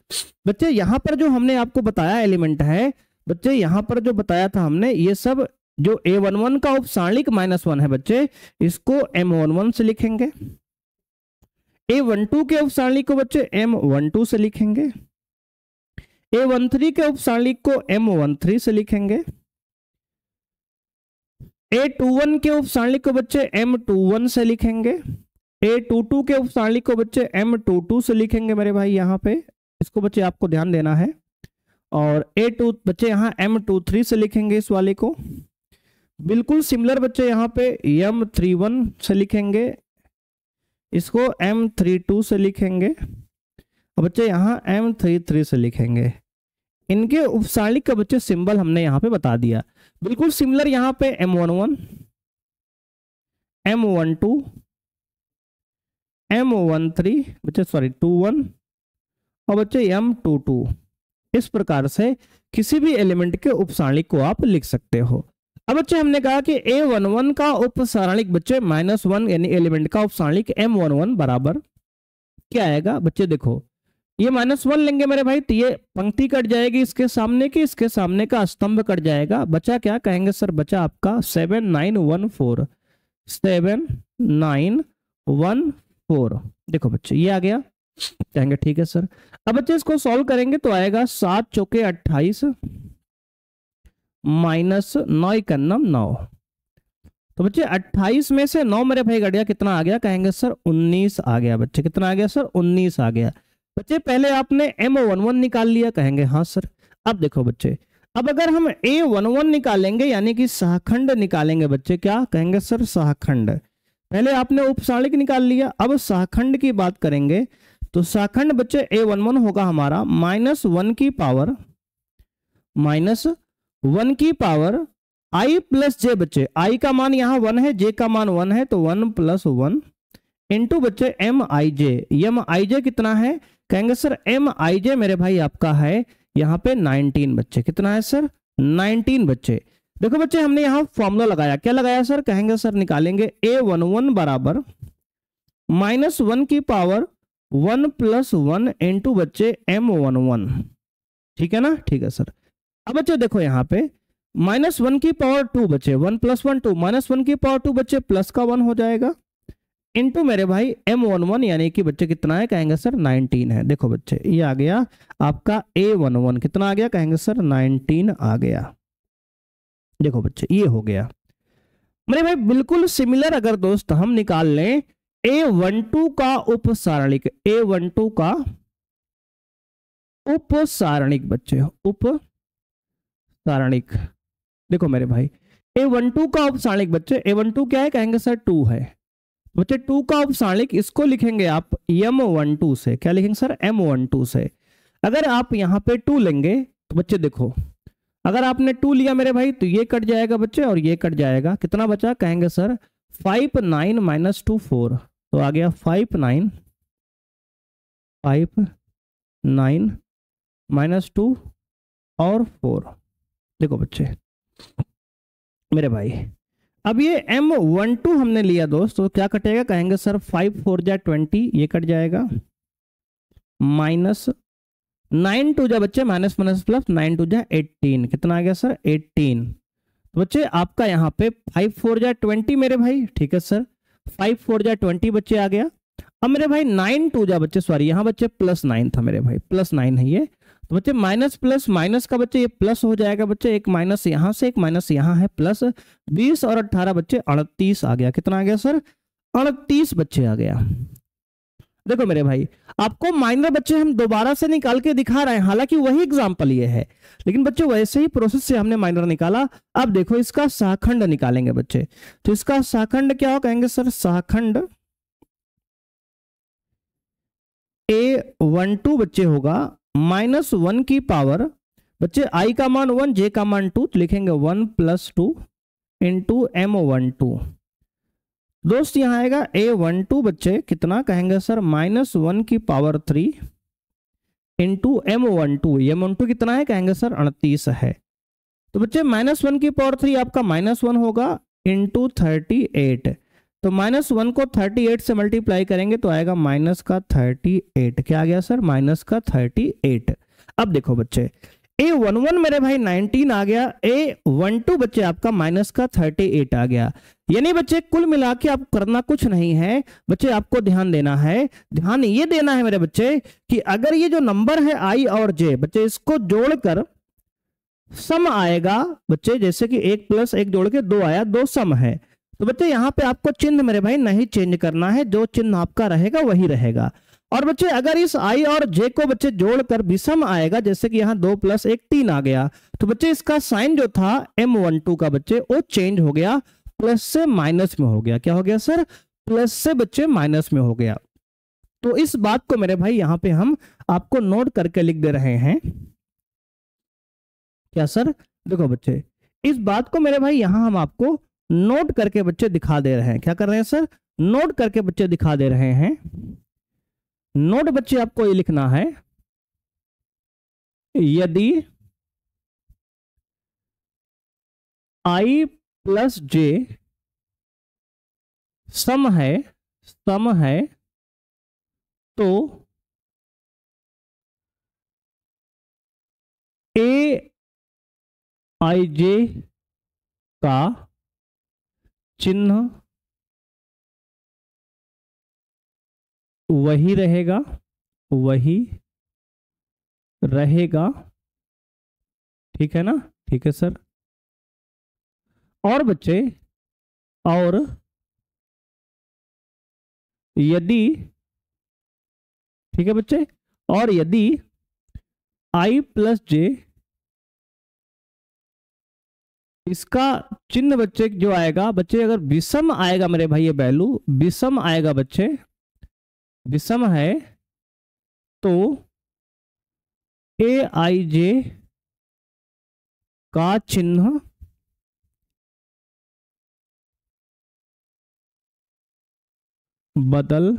बच्चे यहां पर जो हमने आपको बताया एलिमेंट है बच्चे, यहां पर जो बताया था हमने, ये सब जो A11 का उपसारणिक -1 है बच्चे, इसको M11 से लिखेंगे। A12 के उपसारणिक को बच्चे M12 से लिखेंगे, A13 के उपसारणिक को M13 से लिखेंगे, A21 के उपसारणिक को बच्चे M21 से लिखेंगे, A22 के उपसारणिक को बच्चे M22 से लिखेंगे मेरे भाई, यहाँ पे इसको बच्चे आपको ध्यान देना है। और A2 बच्चे यहाँ M23 से लिखेंगे इस वाले को। बिल्कुल सिमिलर बच्चे यहाँ पे M31 से लिखेंगे, इसको M32 से लिखेंगे, और बच्चे यहाँ M33 से लिखेंगे। इनके उपसारणिक का बच्चे सिंबल हमने यहाँ पे बता दिया। बिल्कुल सिमिलर यहाँ पे M11, M12, M13 बच्चे सॉरी 21 और बच्चे M22। इस प्रकार से किसी भी एलिमेंट के उपसारणिक को आप लिख सकते हो। अब बच्चे हमने कहा कि A11 का उपसारणिक बच्चे -1 यानी एलिमेंट का उपसारणिक M11 बराबर क्या आएगा बच्चे, देखो ये -1 लेंगे मेरे भाई तो ये पंक्ति कट जाएगी इसके सामने की, इसके सामने का स्तंभ कट जाएगा, बचा क्या कहेंगे सर, बचा आपका 7914, 7914। देखो बच्चे ये आ गया, कहेंगे ठीक है सर। अब बच्चे इसको सॉल्व करेंगे तो आएगा 7 चौके 28 माइनस 9 कन्नम 9। तो बच्चे 28 में से 9 मेरे भाई घट गया, कितना आ गया कहेंगे सर 19 आ गया बच्चे, कितना आ गया सर 19 आ गया। बच्चे पहले आपने M11 निकाल लिया, कहेंगे हाँ सर। अब देखो बच्चे, अब अगर हम A11 निकालेंगे यानी कि सहखंड निकालेंगे बच्चे, क्या कहेंगे सर सहखंड। पहले आपने उपसारणिक निकाल लिया, अब सहखंड की बात करेंगे तो सहखंड बच्चे A11 होगा हमारा -1 की पावर I प्लस जे बच्चे, I का मान यहाँ 1 है, J का मान 1 है तो 1 + 1 इंटू बच्चे MIJ कितना है कहेंगे सर MIJ मेरे भाई आपका है यहाँ पे 19 बच्चे, कितना है सर 19 बच्चे। देखो बच्चे हमने यहाँ फॉर्मूला लगाया, क्या लगाया सर कहेंगे सर निकालेंगे A11 बराबर -1 की पावर 1 + 1 इंटू बच्चे M11, ठीक है ना, ठीक है सर। अब बच्चे देखो यहाँ पे -1 की पावर 2 बच्चे, 1 + 1 2, -1 की पावर 2 बच्चे प्लस का 1 हो जाएगा इंटू मेरे भाई M11 यानी कि बच्चे कितना है कहेंगे सर 19 है। देखो बच्चे ये आ गया आपका A11, कितना आ गया कहेंगे सर 19 आ गया। देखो बच्चे ये हो गया मेरे भाई। बिल्कुल सिमिलर अगर दोस्त हम निकाल लें A12 का उपसारणिक, A12 का उपसारणिक बच्चे, उपसारणिक देखो मेरे भाई A12 का उपसारणिक बच्चे, A12 क्या है कहेंगे सर 2 है बच्चे, 2 का उपसारणिक इसको लिखेंगे आप M12 से, क्या लिखेंगे सर M12 से। अगर आप यहाँ पे 2 लेंगे तो बच्चे देखो अगर आपने 2 लिया मेरे भाई तो ये कट जाएगा बच्चे और ये कट जाएगा, कितना बचा कहेंगे सर 5 9 - 2 4, तो आ गया 5 9 -2 और 4। देखो बच्चे मेरे भाई अब ये M12 हमने लिया दोस्त तो क्या कटेगा कहेंगे सर 5 4 जा 20, ये कट जाएगा, -9 2 जा बच्चे माइनस प्लस 9 2 जा 18, कितना आ गया सर 18। तो बच्चे आपका यहाँ पे 5 4 जा 20 मेरे भाई, ठीक है सर 5 4 जा 20 बच्चे आ गया। अब मेरे भाई 9 2 जा बच्चे सॉरी यहाँ बच्चे +9 था मेरे भाई, +9 है ये, तो बच्चे माइनस प्लस माइनस का बच्चे ये प्लस हो जाएगा बच्चे, एक माइनस यहाँ से एक माइनस यहाँ है, प्लस 20 और 18 बच्चे 38 आ गया, कितना आ गया सर 38 बच्चे आ गया। देखो मेरे भाई आपको माइनर बच्चे हम दोबारा से निकाल के दिखा रहे हैं, हालांकि वही एग्जांपल ये है लेकिन बच्चे वैसे ही प्रोसेस से हमने माइनर निकाला। अब देखो इसका सहखंड निकालेंगे बच्चे, तो इसका सहखंड क्या हो कहेंगे सर सहखंड A12 बच्चे होगा -1 की पावर बच्चे I का मान 1 J का मान 2, तो लिखेंगे 1 + 2 इंटू M12। दोस्त यहां आएगा A12 बच्चे कितना कहेंगे सर -1 की पावर 3 इंटू M12, M12 कितना है कहेंगे सर 38 है। तो बच्चे -1 की पावर 3 आपका -1 होगा इंटू 38, तो -1 को 38 से मल्टीप्लाई करेंगे तो आएगा -38, क्या आ गया सर -38। अब देखो बच्चे A11 मेरे भाई 19 आ गया, A12 बच्चे आपका माइनस का 38 आ गया। यानी बच्चे कुल मिला के आपको करना कुछ नहीं है बच्चे, आपको ध्यान देना है, ध्यान ये देना है मेरे बच्चे कि अगर ये जो नंबर है I और J बच्चे इसको जोड़कर सम आएगा बच्चे, जैसे कि 1 + 1 जोड़ के 2 आया, 2 सम है, तो बच्चे यहाँ पे आपको चिन्ह मेरे भाई नहीं चेंज करना है, जो चिन्ह आपका रहेगा वही रहेगा। और बच्चे अगर इस I और J को बच्चे जोड़कर विषम आएगा, जैसे कि यहाँ 2 + 1 3 आ गया, तो बच्चे इसका साइन जो था M12 का बच्चे वो चेंज हो गया, प्लस से माइनस में हो गया। क्या हो गया सर? प्लस से बच्चे माइनस में हो गया। तो इस बात को मेरे भाई यहाँ पे हम आपको नोट करके लिख दे रहे हैं। क्या सर? देखो बच्चे इस बात को मेरे भाई यहां हम आपको नोट करके बच्चे दिखा दे रहे हैं। क्या कर रहे हैं सर? नोट करके बच्चे दिखा दे रहे हैं। नोट बच्चे आपको ये लिखना है, यदि I + J सम है तो AIJ का चिन्ह वही रहेगा, ठीक है ना? ठीक है सर। और बच्चे और यदि, ठीक है बच्चे, और यदि I + J इसका चिन्ह बच्चे जो आएगा बच्चे, अगर विषम आएगा मेरे भाई, ये वैल्यू विषम आएगा बच्चे, विषम है तो AIJ का चिन्ह बदल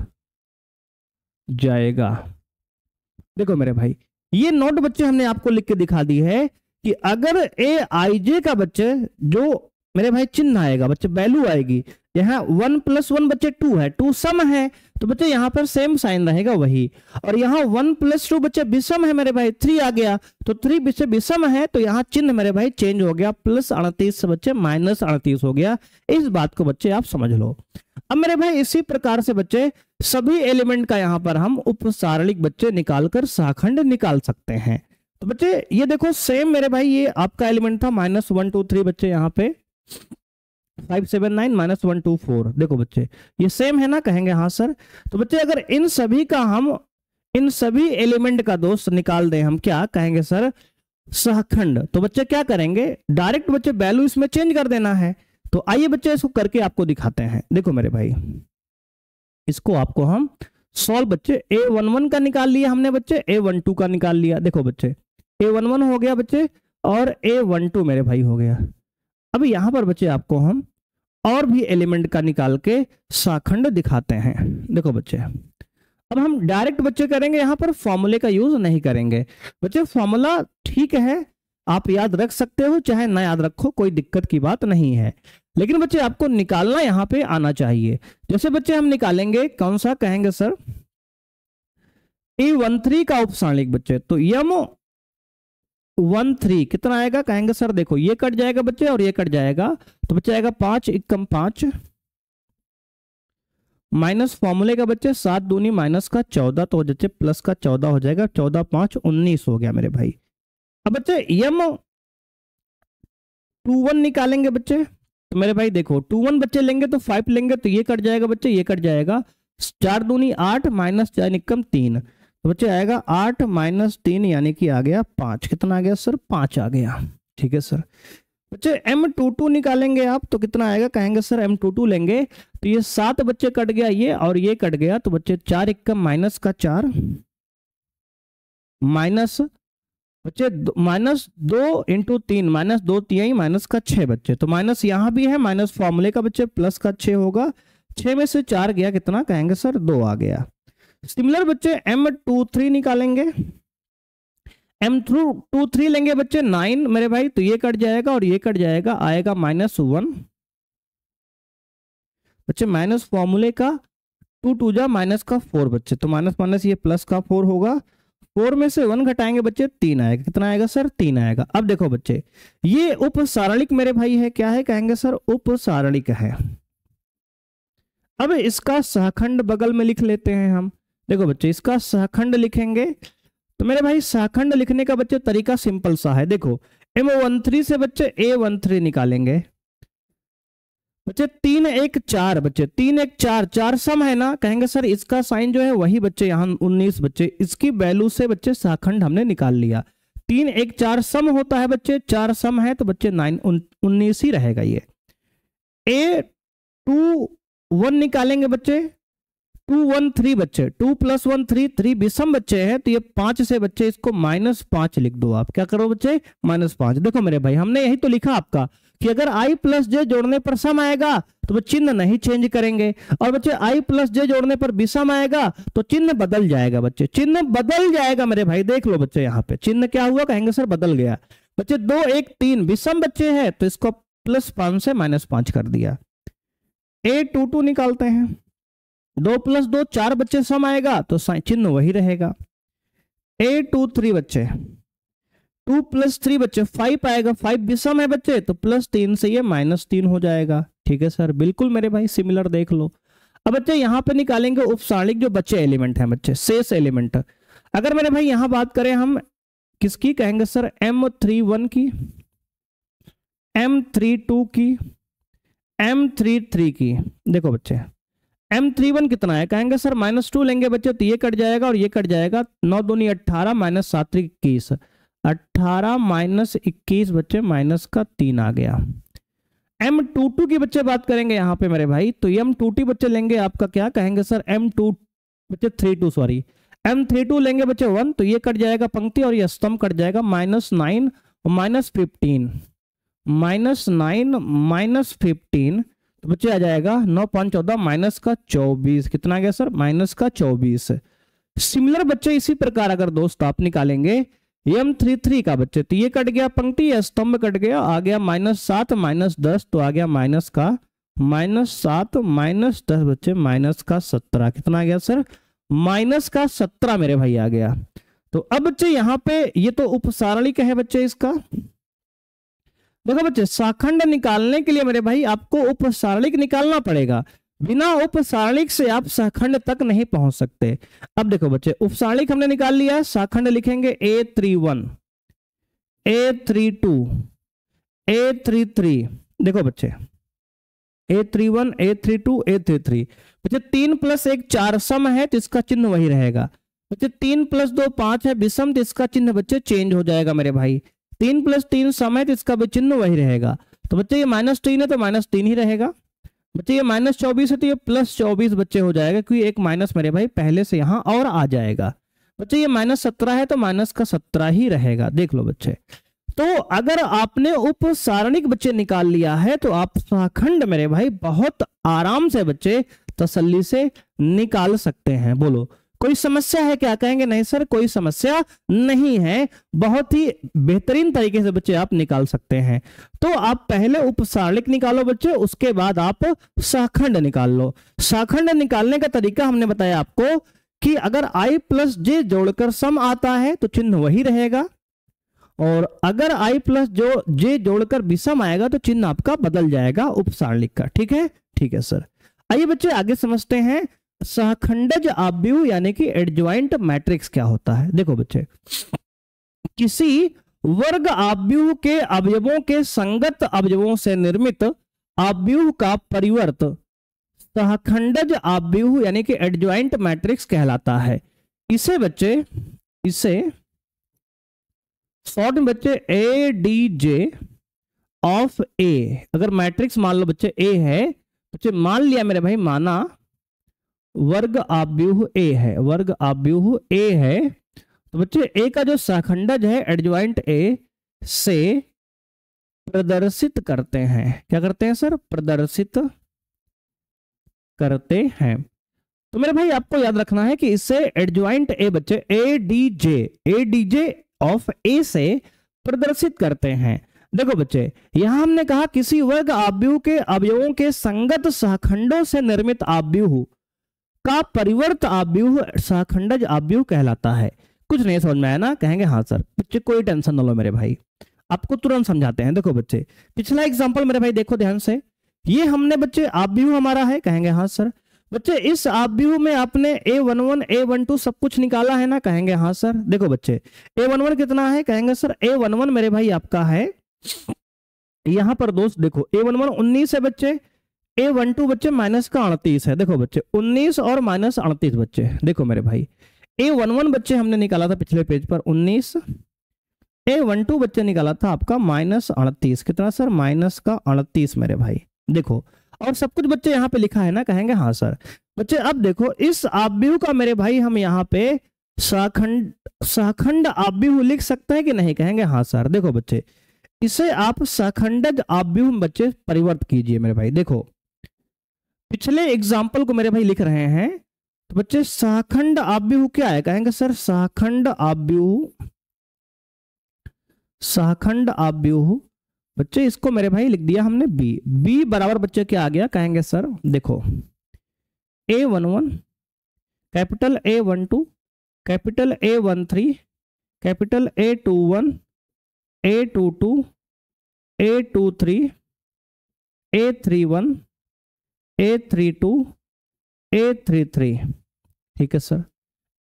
जाएगा। देखो मेरे भाई ये नोट बच्चे हमने आपको लिख के दिखा दी है कि अगर AIJ का बच्चे जो मेरे भाई चिन्ह आएगा बच्चे, वैल्यू आएगी, यहाँ 1 + 1 बच्चे 2 है, 2 सम है, तो बच्चे यहाँ पर सेम साइन रहेगा वही। और यहाँ 1 + 2 बच्चे विषम है मेरे भाई, 3 आ गया, तो 3 बच्चे विषम है, तो यहाँ चिन्ह मेरे भाई चेंज हो गया, +38 से बच्चे -38 हो गया। इस बात को बच्चे आप समझ लो। अब मेरे भाई इसी प्रकार से बच्चे सभी एलिमेंट का यहाँ पर हम उपसारणिक बच्चे निकालकर सहाखंड निकाल सकते हैं। तो बच्चे ये देखो सेम मेरे भाई, ये आपका एलिमेंट था -1 2 3 बच्चे, यहाँ पे 5 7 9 -1 2 4, देखो बच्चे ये सेम है ना? कहेंगे हाँ सर। तो बच्चे अगर इन सभी का हम इन सभी एलिमेंट का दोस्त निकाल दें, हम क्या कहेंगे सर? सहखंड। तो बच्चे क्या करेंगे? डायरेक्ट बच्चे वैल्यू इसमें चेंज कर देना है। तो आइए बच्चे इसको करके आपको दिखाते हैं। देखो मेरे भाई इसको आपको हम सॉल्व बच्चे, A11 का निकाल लिया हमने बच्चे, A12 का निकाल लिया। देखो बच्चे A11 हो गया बच्चे और A12 मेरे भाई हो गया। अब यहां पर बच्चे आपको हम और भी एलिमेंट का निकाल के सहखंड दिखाते हैं। देखो बच्चे अब हम डायरेक्ट बच्चे करेंगे, यहां पर फॉर्मूले का यूज नहीं करेंगे बच्चे। फॉर्मूला ठीक है आप याद रख सकते हो, चाहे ना याद रखो, कोई दिक्कत की बात नहीं है, लेकिन बच्चे आपको निकालना यहां पे आना चाहिए। जैसे बच्चे हम निकालेंगे, कौन सा कहेंगे सर? E13 का उपसारणिक बच्चे, तो M13 कितना आएगा? कहेंगे सर देखो ये कट जाएगा बच्चे और ये कट जाएगा, तो बच्चे आएगा 5 × 5 माइनस फॉर्मूले का बच्चे 7 दूनी -14, तो बच्चे प्लस का 14 हो जाएगा, 14 5 19 हो गया मेरे भाई। अब बच्चे M21 निकालेंगे बच्चे, तो मेरे भाई देखो 21 बच्चे लेंगे तो 5 लेंगे, तो ये कट जाएगा बच्चे, ये कट जाएगा, 4 दूनी 8 -4 × 3, तो बच्चे आएगा 8 - 3 यानी कि आ गया 5। कितना आ गया सर? 5 आ गया। ठीक है सर। बच्चे M22 निकालेंगे आप, तो कितना आएगा? कहेंगे सर M22 लेंगे, तो ये 7 बच्चे कट गया, ये और ये कट गया, तो बच्चे 4 × -4 माइनस बच्चे -2 × 3 -2 3 -6 बच्चे, तो माइनस यहाँ भी है, माइनस फॉर्मूले का बच्चे प्लस का 6 होगा, 6 में से 4 गया, कितना कहेंगे सर? 2 आ गया। सिमिलर बच्चे M23 निकालेंगे, M23 लेंगे बच्चे 9 मेरे भाई, तो ये कट जाएगा और ये कट जाएगा, आएगा -1 बच्चे, माइनस फॉर्मूले का 2 2 जा -4 बच्चे, तो माइनस माइनस ये प्लस का 4 होगा, 4 में से 1 घटाएंगे बच्चे 3 आएगा। कितना आएगा सर? 3 आएगा। अब देखो बच्चे, ये उपसारणिक मेरे भाई है, क्या है कहेंगे सर? उपसारणिक है। अब इसका सहखंड बगल में लिख लेते हैं हम। देखो बच्चे, इसका सहखंड लिखेंगे तो मेरे भाई सहखंड लिखने का बच्चे तरीका सिंपल सा है। देखो M13 से बच्चे A13 निकालेंगे बच्चे, 3 1 4 बच्चे, 3 1 4, 4 सम है ना, कहेंगे सर इसका साइन जो है वही बच्चे यहाँ 19 बच्चे, इसकी वैल्यू से बच्चे सहखंड हमने निकाल लिया। 3 1 4 सम होता है बच्चे, 4 सम है तो बच्चे 19 ही रहेगा ये। A21 निकालेंगे बच्चे, 2 1 3 बच्चे, 2 + 1 3, 3 विषम बच्चे है तो ये 5 से बच्चे इसको -5 लिख दो आप। क्या करो बच्चे? -5। देखो मेरे भाई, हमने यही तो लिखा आपका कि अगर i + j जोड़ने पर सम आएगा तो वो चिन्ह नहीं चेंज करेंगे, और बच्चे i + j जोड़ने पर विषम आएगा तो चिन्ह बदल जाएगा बच्चे, चिन्ह बदल जाएगा मेरे भाई। देख लो बच्चे, यहाँ पे चिन्ह क्या हुआ, कहेंगे सर बदल गया बच्चे। 2 1 3 विषम बच्चे है तो इसको +5 से -5 कर दिया। A22 निकालते हैं, 2 + 2 4 बच्चे सम आएगा तो चिन्ह वही रहेगा। A23 बच्चे, 2 + 3 बच्चे 5 आएगा, 5 विषम है बच्चे तो +3 से ये -3 हो जाएगा। ठीक है सर, बिल्कुल मेरे भाई सिमिलर देख लो। अब बच्चे यहाँ पे निकालेंगे उपसारणिक जो बच्चे एलिमेंट है बच्चे, शेष एलिमेंट। अगर मेरे भाई यहाँ बात करें हम किसकी, कहेंगे सर M31 की, M32 की, M33 की। देखो बच्चे M31 कितना है, कहेंगे सर -2 लेंगे बच्चे तो ये कट जाएगा और ये कट जाएगा, 9 दूनी 18 -7 3 21, 18 - 21 बच्चे -3 आ गया। M22 की बच्चे बात करेंगे यहाँ पे मेरे भाई, तो M22 बच्चे लेंगे आपका क्या, कहेंगे सर M2 बच्चे 32 सॉरी, M32 लेंगे बच्चे 1 तो ये कट जाएगा पंक्ति और ये स्तंभ कट जाएगा, -9 -15, -9 -15 तो बच्चे आ जाएगा 9 5 14 -24। कितना आ गया सर? -24। सिमिलर बच्चे इसी प्रकार अगर दोस्त आप निकालेंगे M33 का बच्चे, तो ये कट गया पंक्ति, ये स्तंभ कट गया, आ गया -7 -10 तो आ गया -7 -10 बच्चे -17। कितना आ गया सर? -17 मेरे भाई आ गया। तो अब बच्चे यहाँ पे ये तो उपसारणिक है बच्चे इसका। देखो बच्चे, शाखंड निकालने के लिए मेरे भाई आपको उपसारणिक निकालना पड़ेगा, बिना उपसारणिक से आप शाखंड तक नहीं पहुंच सकते। अब देखो बच्चे, उपसारणिक हमने निकाल लिया, शाखंड लिखेंगे A31 A32 A33। देखो बच्चे A31 A32 A33 बच्चे 3 + 1 4 सम है तो इसका चिन्ह वही रहेगा बच्चे। 3 + 2 5 है विषम तो इसका चिन्ह बच्चे चेंज हो जाएगा मेरे भाई। 3 + 3 सम है तो इसका भी चिन्ह वही रहेगा। तो बच्चे ये -3 है तो -3 ही रहेगा बच्चे, ये -24 है तो ये +24 बच्चे हो जाएगा, क्योंकि एक माइनस मेरे भाई पहले से यहां और आ जाएगा बच्चे। ये -17 है तो -17 ही रहेगा। देख लो बच्चे, तो अगर आपने उपसारणिक बच्चे निकाल लिया है तो आप शाखंड मेरे भाई बहुत आराम से बच्चे तसल्ली से निकाल सकते हैं। बोलो कोई समस्या है क्या? कहेंगे नहीं सर कोई समस्या नहीं है, बहुत ही बेहतरीन तरीके से बच्चे आप निकाल सकते हैं। तो आप पहले उपसारणिक निकालो बच्चे, उसके बाद आप शाखंड निकाल लो। शाखंड निकालने का तरीका हमने बताया आपको कि अगर i + j जोड़कर सम आता है तो चिन्ह वही रहेगा, और अगर i + j जोड़कर विषम आएगा तो चिन्ह आपका बदल जाएगा उपसारणिक का। ठीक है, ठीक है सर। आइए बच्चे आगे समझते हैं सहखंडज आव्यूह यानी कि एडजॉइंट मैट्रिक्स क्या होता है। देखो बच्चे, किसी वर्ग आव्यूह के अवयवों के संगत अवयवों से निर्मित आव्यूह का परिवर्त सहखंडज आव्यूह यानी कि एडजॉइंट मैट्रिक्स कहलाता है। इसे बच्चे, इसे शॉर्ट में बच्चे ADJ ऑफ A, अगर मैट्रिक्स मान लो बच्चे A है, बच्चे मान लिया मेरे भाई, माना वर्ग आव्यूह A है, वर्ग आव्यूह A है, तो बच्चे A का जो सहखंडज है एडजॉइंट A से प्रदर्शित करते हैं। क्या करते हैं सर? प्रदर्शित करते हैं। तो मेरे भाई आपको याद रखना है कि इससे एडजॉइंट A बच्चे ADJ ऑफ A से प्रदर्शित करते हैं। देखो बच्चे, यहां हमने कहा किसी वर्ग आव्यूह के अवयवों के संगत सहखंडों से निर्मित आव्यूह का परिवर्त आव्यूह सहखंडज आव्यूह कहलाता है। कुछ नहीं समझ में आया ना, कहेंगे हाँ सर। बच्चे कोई टेंशन ना लो मेरे भाई, आपको तुरंत समझाते हैं। देखो बच्चे पिछला एग्जांपल मेरे भाई देखो ध्यान से, ये हमने बच्चे आव्यूह हमारा है, कहेंगे हाँ सर। बच्चे इस आव्यूह में आपने A11 A12 सब कुछ निकाला है ना, कहेंगे हाँ सर। देखो बच्चे A11 कितना है, कहेंगे सर A11 मेरे भाई आपका है यहां पर दोस्त देखो A11 19 है बच्चे, A12 बच्चे माइनस का 38 है। देखो बच्चे 19 और माइनस 38 बच्चे, देखो मेरे भाई A11 बच्चे हमने निकाला था पिछले पेज पर 19, A12 बच्चे निकाला था आपका माइनस 38, कितना सर माइनस का 38 मेरे भाई। देखो और सब कुछ बच्चे यहाँ पे लिखा है ना, कहेंगे हाँ सर। बच्चे अब देखो इस आव्यूह का मेरे भाई हम यहाँ पे सहखंड आव्यूह लिख सकते हैं कि नहीं, कहेंगे हाँ सर। देखो बच्चे इसे आप सहखंडज आव्यूह बच्चे परिवर्त कीजिए मेरे भाई। देखो पिछले एग्जाम्पल को मेरे भाई लिख रहे हैं, तो बच्चे सहखंड आव्यूह क्या है, कहेंगे सर सहखंड आव्यूह, सहखंड आव्यूह बच्चे इसको मेरे भाई लिख दिया हमने बी बराबर बच्चे क्या आ गया, कहेंगे सर देखो A11 capital A12 capital A13 capital A21 A22 A23 A31 A32 A33, ठीक है सर।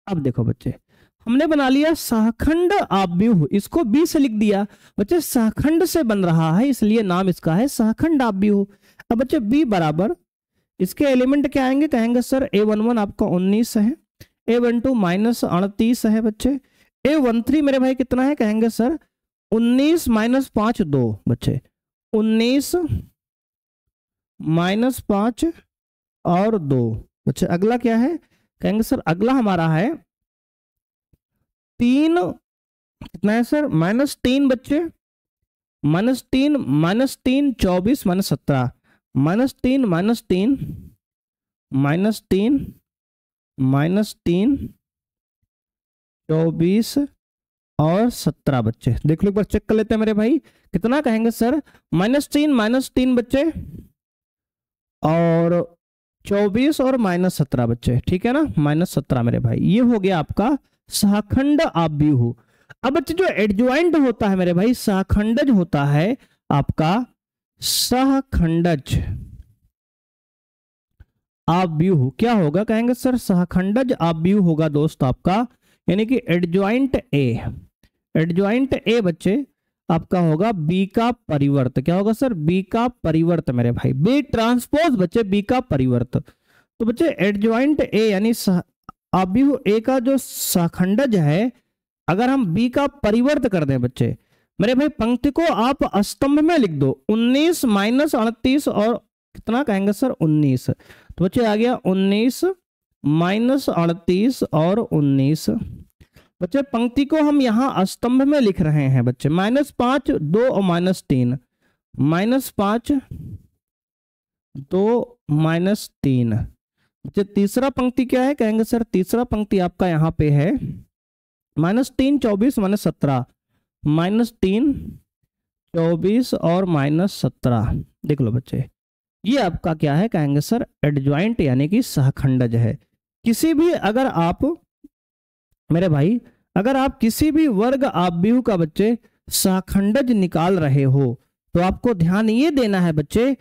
अब देखो बच्चे हमने बना लिया सहखंड आव्यूह, इसको बी से लिख दिया बच्चे, सहखंड से बन रहा है इसलिए नाम इसका है सहखंड आव्यूह। अब बच्चे बी बराबर इसके एलिमेंट क्या आएंगे, कहेंगे सर A11 आपका 19 है, A12 माइनस 38 है बच्चे, A13 मेरे भाई कितना है, कहेंगे सर 19 माइनस 5 2 बच्चे, 19 माइनस 5 और 2 बच्चे। अगला क्या है, कहेंगे सर अगला हमारा है 3, कितना है सर -3 बच्चे, -3 24 -17 -3 24 और 17 बच्चे। देख लो एक बार चेक कर लेते हैं मेरे भाई, कितना कहेंगे सर -3 बच्चे और 24 और -17 बच्चे, ठीक है ना -17 मेरे भाई। ये हो गया आपका सहखंड आव्यूह। अब बच्चे जो एडजॉइंट होता है मेरे भाई सहखंडज होता है आपका सहखंडज आव्यूह, क्या होगा, कहेंगे सर सहखंडज आव्यूह होगा दोस्त आपका, यानी कि एडजॉइंट ए बच्चे आपका होगा बी का परिवर्त, क्या होगा सर बी का परिवर्त मेरे भाई, बी ट्रांसपोज बच्चे बी का परिवर्त। तो बच्चे एडजॉइंट ए यानी आव्यूह ए का जो सहखंडज है, अगर हम बी का परिवर्त कर दें बच्चे मेरे भाई, पंक्ति को आप स्तंभ में लिख दो 19 माइनस 38 और कितना कहेंगे सर 19, तो बच्चे आ गया 19 माइनस 38 और 19। बच्चे पंक्ति को हम यहाँ स्तंभ में लिख रहे हैं बच्चे, -5 2 और -3, -5 2 -3। बच्चे तीसरा पंक्ति क्या है, कहेंगे सर तीसरा पंक्ति आपका यहाँ पे है -3 24 -17, -3 24 और -17। देख लो बच्चे ये आपका क्या है, कहेंगे सर एडजॉइंट यानी कि सहखंडज है। किसी भी अगर आप मेरे भाई अगर आप किसी भी वर्ग आव्यूह का बच्चे सहखंडज निकाल रहे हो, तो आपको ध्यान ये देना है बच्चे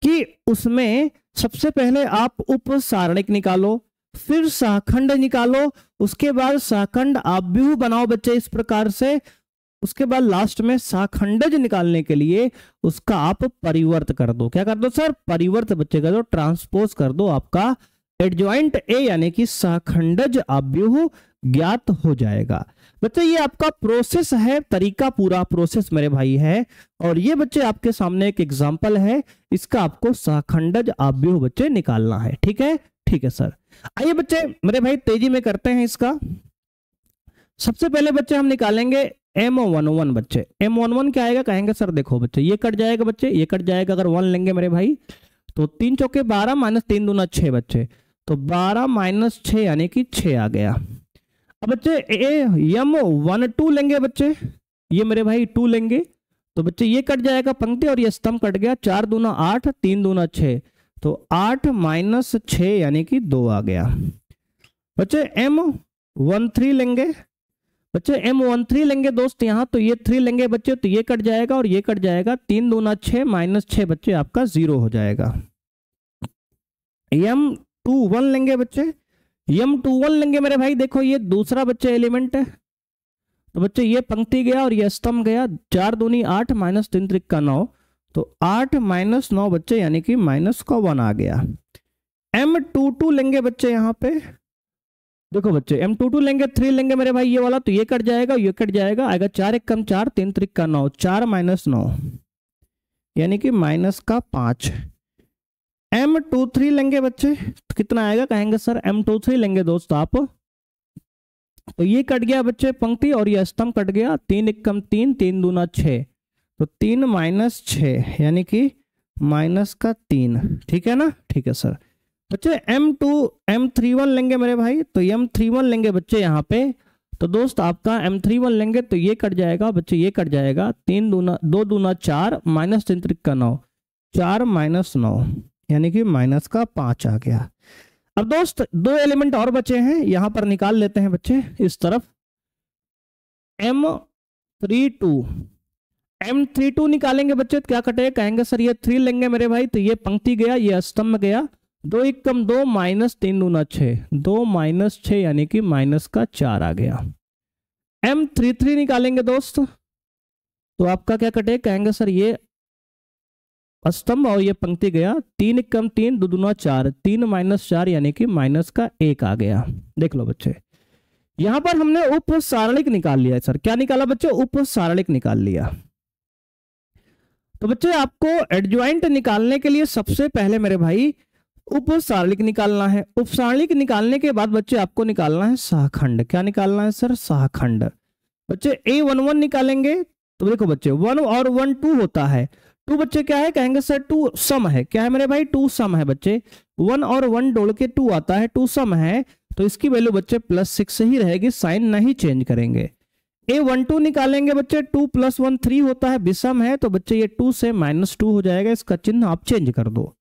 कि उसमें सबसे पहले आप उप सारणिक निकालो, फिर सहखंड निकालो, उसके बाद सहखंड आव्यूह बनाओ बच्चे इस प्रकार से, उसके बाद लास्ट में सहखंडज निकालने के लिए उसका आप परिवर्त कर दो। क्या कर दो सर, परिवर्त बच्चे का जो ट्रांसपोज कर दो, आपका एडजॉइंट ए यानी कि सहखंडज आव्यूह ज्ञात हो जाएगा। बच्चे ये आपका प्रोसेस है, तरीका पूरा प्रोसेस मेरे भाई है, और ये बच्चे आपके सामने एक एग्जांपल है, इसका आपको सहखंडज आव्यूह बच्चे निकालना है। ठीक है, ठीक है सर। आइए बच्चे मेरे भाई तेजी में करते हैं इसका। सबसे पहले बच्चे हम निकालेंगे M11 बच्चे। M11 क्या आएगा, कहेंगे सर देखो बच्चे ये कट जाएगा बच्चे, ये कट जाएगा, अगर 1 लेंगे मेरे भाई तो 3 चौके 12 माइनस 3 दूना 6 बच्चे, तो 12 माइनस 6 यानी कि 6 आ गया। अब बच्चे M12 लेंगे बच्चे, ये मेरे भाई 2 लेंगे, तो बच्चे ये कट जाएगा पंक्ति और ये स्तंभ कट गया, 4 दूना 8 3 दूना 6, तो 8 माइनस 6 यानी कि 2 आ गया। बच्चे M13 लेंगे, बच्चे M13 लेंगे दोस्त यहाँ, तो ये 3 लेंगे बच्चे, तो ये कट जाएगा और ये कट जाएगा, 3 दूना 6 माइनस 6 बच्चे आपका 0 हो जाएगा। M21 लेंगे बच्चे, M21 लेंगे मेरे भाई, देखो ये दूसरा बच्चे एलिमेंट है, तो बच्चे ये पंक्ति गया और ये स्तंभ गया, 4 दूनी 8 माइनस 3 त्रिक 9, तो 8 माइनस 9 बच्चे यानी कि माइनस का 1 आ गया। M22 लेंगे बच्चे यहाँ पे, देखो बच्चे M22 लेंगे, 3 लेंगे मेरे भाई ये वाला, तो ये कट जाएगा, ये कट जाएगा, आएगा 4 एक कम 4, 3 त्रिक 9, 4 माइनस 9 यानी कि माइनस का 5। M23 लेंगे बच्चे, तो कितना आएगा, कहेंगे सर M23 लेंगे दोस्त आप, तो ये कट गया बच्चे पंक्ति और ये स्तंभ कट गया, 3 एक कम 3, 3 दूना 6, तो 3 माइनस 6 यानी कि माइनस का 3, ठीक है ना, ठीक है सर। बच्चे M31 लेंगे मेरे भाई, तो M31 लेंगे बच्चे यहाँ पे, तो दोस्त आपका M31 लेंगे, तो ये कट जाएगा बच्चे, ये कट जाएगा, 3 दूना 2 दूना 4 माइनस 3 त्रिक 9, 4 माइनस 9 यानी कि माइनस का 5 आ गया। अब दोस्त 2 एलिमेंट और बचे हैं, यहां पर निकाल लेते हैं बच्चे इस तरफ। M32 निकालेंगे बच्चे, तो क्या कटेगा, कहेंगे सर ये 3 लेंगे मेरे भाई, तो ये पंक्ति गया, ये स्तंभ गया, 2 एक कम 2 माइनस 3 दूना 6, 2 माइनस 6 यानी कि माइनस का 4 आ गया। M33 निकालेंगे दोस्त, तो आपका क्या कटेगा, कहेंगे सर ये स्तंभ और ये पंक्ति गया, 3 एक कम 3, 2 दूना 4, 3 माइनस 4 यानी कि माइनस का 1 आ गया। देख लो बच्चे, यहां पर हमने उप सारणिक निकाल लिया है सर, क्या निकाला बच्चे, उप सारणिक निकाल लिया। तो बच्चे आपको एडजॉइंट निकालने के लिए सबसे पहले मेरे भाई उप सारणिक निकालना है। उप सारणिक निकालने के बाद बच्चे आपको निकालना है सहखंड। क्या निकालना है सर, सहखंड। बच्चे A11 निकालेंगे, तो देखो बच्चे 1 और 1 2 होता है, 2 बच्चे क्या है, कहेंगे सर 2 सम है, क्या है मेरे भाई 2 सम है बच्चे, 1 और 1 जोड़ के 2 आता है, 2 सम है, तो इसकी वैल्यू बच्चे +6 ही रहेगी, साइन नहीं चेंज करेंगे। A12 निकालेंगे बच्चे, 2 + 1 3 होता है, विषम है, तो बच्चे ये 2 से -2 हो जाएगा, इसका चिन्ह आप चेंज कर दो।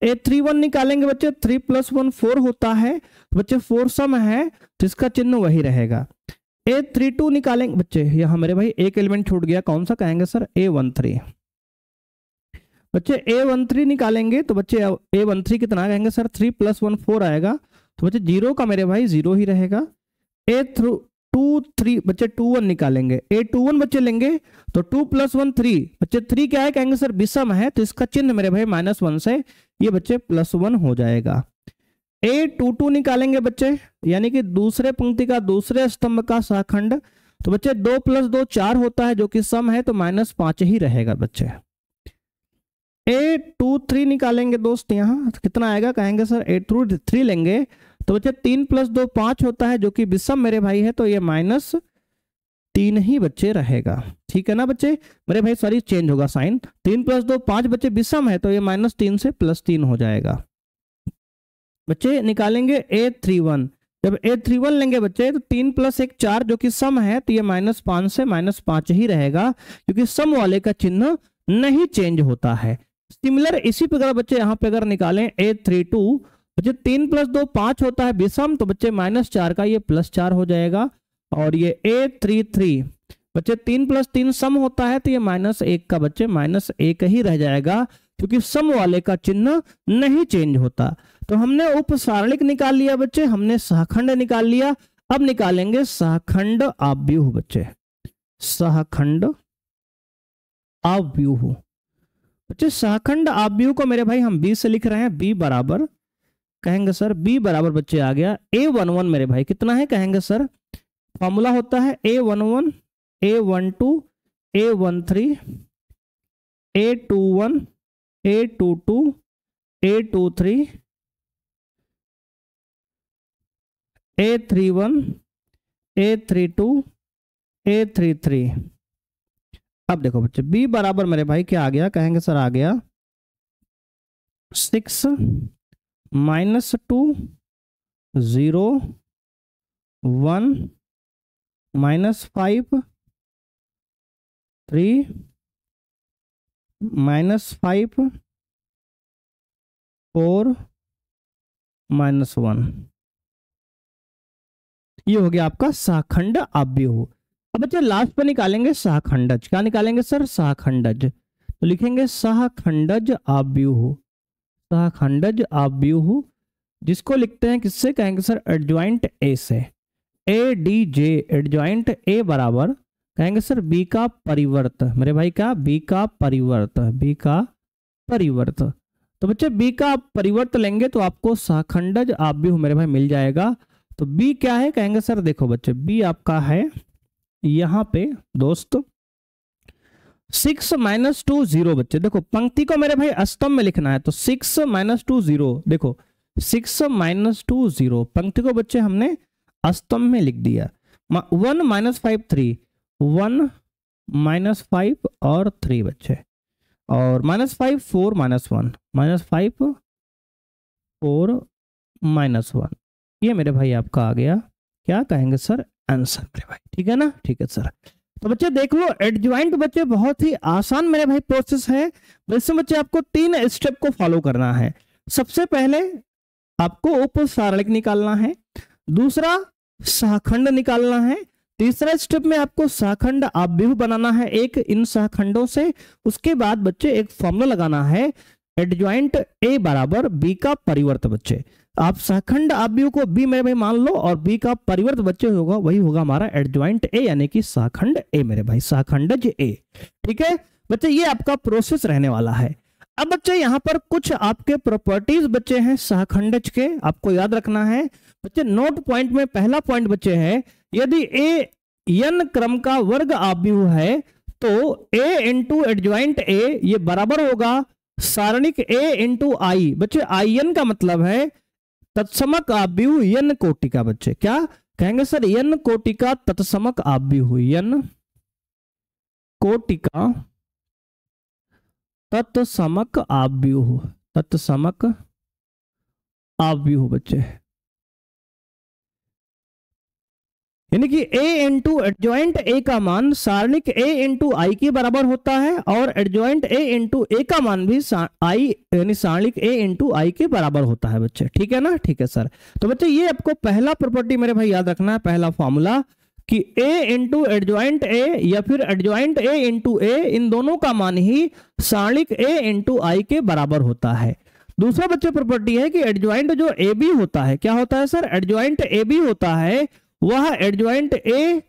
A31 निकालेंगे बच्चे, 3 + 1 4 होता है, तो बच्चे 4 सम है, तो इसका चिन्ह वही रहेगा। A32 निकालेंगे बच्चे, यहां मेरे भाई एक एलिमेंट छूट गया, कौन सा, कहेंगे सर A13। बच्चे A13 निकालेंगे, तो बच्चे A13 कितना, कहेंगे सर 3 + 1 4 आएगा, तो बच्चे 0 का मेरे भाई 0 ही रहेगा। A23 बच्चे 21 निकालेंगे, A21 बच्चे लेंगे, तो 2 + 1 3, बच्चे 3 क्या है, कहेंगे सर विषम है, तो इसका चिन्ह मेरे भाई -1 से ये बच्चे +1 हो जाएगा। A22 निकालेंगे बच्चे, यानी कि दूसरे पंक्ति का दूसरे स्तंभ का सहखंड, तो बच्चे 2 + 2 4 होता है, जो कि सम है, तो -5 ही रहेगा बच्चे। A23 निकालेंगे दोस्त, यहाँ तो कितना आएगा, कहेंगे सर A23 लेंगे, तो बच्चे 3 + 2 5 होता है, जो कि विषम मेरे भाई है, तो ये -3 ही बच्चे रहेगा, ठीक है ना बच्चे, मेरे भाई सॉरी चेंज होगा साइन, 3 + 2 5 बच्चे विषम है, तो ये -3 से +3 हो जाएगा। बच्चे निकालेंगे A31, जब A31 लेंगे बच्चे, तो 3 + 1 4, जो कि सम है, तो ये -5 से -5 ही रहेगा, क्योंकि सम वाले का चिन्ह नहीं चेंज होता है। सिमिलर इसी प्रकार बच्चे यहाँ पे अगर निकालें A32, बच्चे 3 + 2 5 होता है विषम, तो बच्चे -4 का ये +4 हो जाएगा। और ये A33 बच्चे 3 + 3 सम होता है, तो ये -1 का बच्चे -1 ही रह जाएगा, क्योंकि सम वाले का चिन्ह नहीं चेंज होता। तो हमने उप सारणिक निकाल लिया बच्चे, हमने सहखंड निकाल लिया, अब निकालेंगे सहखंड आव्यूह बच्चे, सहखंड आव्यूह। बच्चे सहखंड आव्यूह को मेरे भाई हम B से लिख रहे हैं, B बराबर, कहेंगे सर B बराबर बच्चे आ गया A11 मेरे भाई कितना है, कहेंगे सर फॉर्मूला होता है A11 A12 A13 A21 A22 A23 A31 A32 A33। अब देखो बच्चे B बराबर मेरे भाई क्या आ गया, कहेंगे सर आ गया 6 -2 0 1 -5 3 -5 4 -1। ये हो गया आपका सहखंड आव्यूह। अब बच्चे लास्ट पे निकालेंगे सहखंडज। क्या निकालेंगे सर? सहखंडज। तो लिखेंगे सहखंडज आव्यूह। सहखंडज आव्यूह जिसको लिखते हैं किससे? कहेंगे सर एडजॉइंट ए से। A D J adjoint A बराबर कहेंगे सर बी का परिवर्त। मेरे भाई क्या? बी का परिवर्त। बी का परिवर्त। तो बच्चे बी का परिवर्त लेंगे तो आपको सहखंडज आव्यूह मेरे भाई मिल जाएगा। तो बी क्या है? कहेंगे सर देखो बच्चे बी आपका है यहां पे दोस्त 6 - 2 0। बच्चे देखो पंक्ति को मेरे भाई अस्तम में लिखना है तो 6 - 2 0। देखो 6 - 2 0 पंक्ति को बच्चे हमने अस्तम में लिख दिया। 1 - 5 3 1 - 5 और 3 बच्चे और -5 4 - 1 -5 4 -1 ये मेरे भाई आपका आ गया क्या कहेंगे सर? आंसर मेरे भाई। ठीक है ना? ठीक है सर। तो बच्चे देख लो एडजॉइंट बच्चे बहुत ही आसान मेरे भाई प्रोसेस है। वैसे बच्चे आपको 3 स्टेप को फॉलो करना है। सबसे पहले आपको उप सारणिक निकालना है, दूसरा सहखंड निकालना है, तीसरा स्टेप में आपको सहखंड आव्यूह बनाना है एक इन सहखंडों से। उसके बाद बच्चे एक फॉर्मूला लगाना है एडजॉइंट ए बराबर बी का परिवर्त। बच्चे आप सहखंड आव्यूह को बी मेरे भाई मान लो और बी का परिवर्त बच्चे होगा वही होगा हमारा एडजॉइंट ए यानी कि सहखंड ए मेरे भाई, सहखंडज ए। ठीक है बच्चे ये आपका प्रोसेस रहने वाला है। अब बच्चे यहाँ पर कुछ आपके प्रॉपर्टीज बच्चे हैं सहखंडज के, आपको याद रखना है बच्चे। नोट पॉइंट में पहला पॉइंट बच्चे है यदि ए n क्रम का वर्ग आव्यूह है तो a इंटू एडजॉइंट ए ये बराबर होगा सारणिक a इंटू आई। बच्चे in का मतलब है तत्समक आव्यूह n कोटि का। बच्चे क्या कहेंगे सर? n कोटि का तत्समक आव्यूह, n कोटि का तत्समक आव्यूह, तत्समक आव्यूह बच्चे यानी कि a इंटू एडजॉइंट ए का मान सारणिक a इंटू आई के बराबर होता है और एडजॉइंट a इंटू ए का मान भी आई यानी सारणिक a इंटू आई के बराबर होता है बच्चे। ठीक है ना? ठीक है सर। तो बच्चे ये आपको पहला प्रॉपर्टी मेरे भाई याद रखना है, पहला फॉर्मूला कि a इंटू एडजॉइंट ए या फिर एडजॉइंट a इंटू ए इन दोनों का मान ही सारणिक a इंटू आई के बराबर होता है। दूसरा बच्चे प्रॉपर्टी है कि एडजॉइंट जो ए बी होता है क्या होता है सर? एडजॉइंट ए बी होता है वह एडजॉइंट ए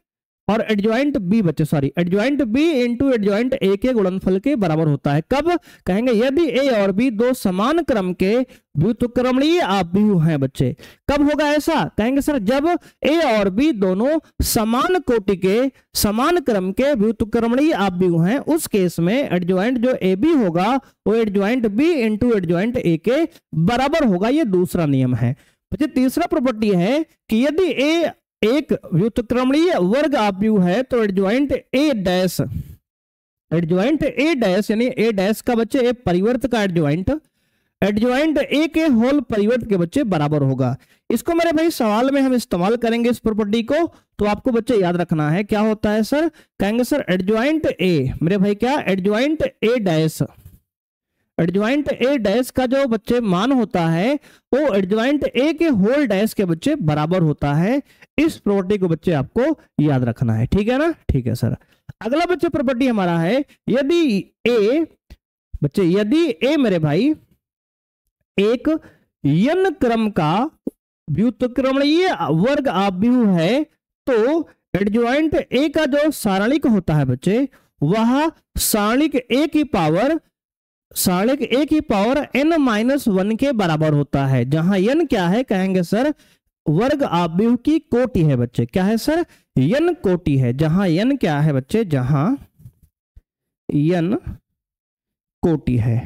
और एडजॉइंट बी बच्चे sorry adjoint B into adjoint A के गुणनफल के बराबर होता है। कब? कहेंगे यदि ए और बी दो समान क्रम के व्युत्क्रमणीय आव्यूह हैं बच्चे। कब होगा ऐसा? कहेंगे सर जब ए और बी दोनों समान कोटि के समान क्रम के व्युत्क्रमणीय आव्यूह हैं उस केस में एडजॉइंट जो ए बी होगा वो adjoint B into adjoint A के बराबर होगा। ये दूसरा नियम है बच्चे। तीसरा प्रॉपर्टी है कि यदि ए एक व्युत्क्रमणीय वर्ग आव्यूह है तो एडजॉइंट ए डैश यानी ए डैश का बच्चे ए परिवर्त का एडजॉइंट ए के होल परिवर्त के बच्चे बराबर होगा। इसको मेरे भाई सवाल में हम इस्तेमाल करेंगे इस प्रॉपर्टी को, तो आपको बच्चे याद रखना है क्या होता है सर? कहेंगे सर एडजॉइंट ए मेरे भाई क्या? Adjoint A dash, adjoint A dash का जो बच्चे मान होता है वो एडजॉइंट ए के होल डैश के बच्चे बराबर होता है। इस प्रॉपर्टी को बच्चे आपको याद रखना है। ठीक है ना? ठीक है सर। अगला बच्चे प्रॉपर्टी हमारा है यदि ए बच्चे यदि ए मेरे भाई एक n क्रम का व्युत्क्रमणीय वर्ग आव्यूह है तो एडजॉइंट ए का जो सारणिक होता है बच्चे वह सारणिक ए की पावर n-1 के बराबर होता है, जहां n क्या है? कहेंगे सर वर्ग आव्यूह की कोटि है बच्चे। क्या है सर? n कोटि है। जहां n क्या है बच्चे? जहां n कोटि है।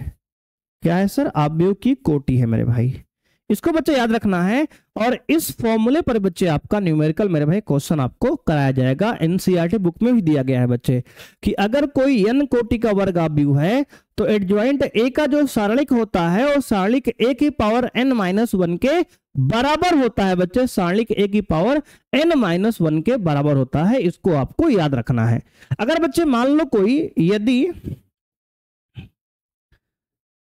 क्या है सर? आव्यूह की कोटि है मेरे भाई। इसको बच्चे याद रखना है और इस फॉर्मूले पर बच्चे आपका न्यूमेरिकल मेरे भाई क्वेश्चन आपको कराया जाएगा। एनसीईआरटी बुक में भी दिया गया है बच्चे कि अगर कोई n कोटि का वर्ग आव्यूह है तो एडजॉइंट ए का जो सारणिक होता है वो सारणिक ए की पावर n-1 के बराबर होता है बच्चे। सारणिक ए की पावर n-1 के बराबर होता है। इसको आपको याद रखना है। अगर बच्चे मान लो कोई यदि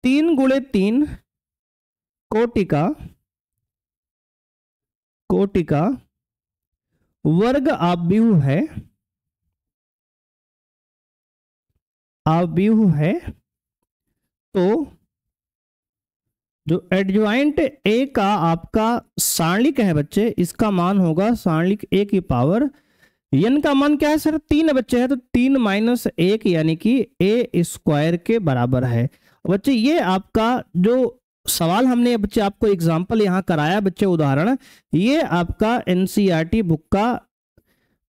3 × 3 कोटि का वर्ग आव्यूह है तो जो एडजॉइंट ए का आपका सारणिक है बच्चे, इसका मान होगा सारणिक ए की पावर n का मान क्या है सर, 3 बच्चे है तो 3 माइनस 1 यानी कि ए स्क्वायर के बराबर है। बच्चे ये आपका जो सवाल हमने बच्चे आपको एग्जांपल यहाँ कराया बच्चे, उदाहरण, ये आपका एनसीईआरटी बुक का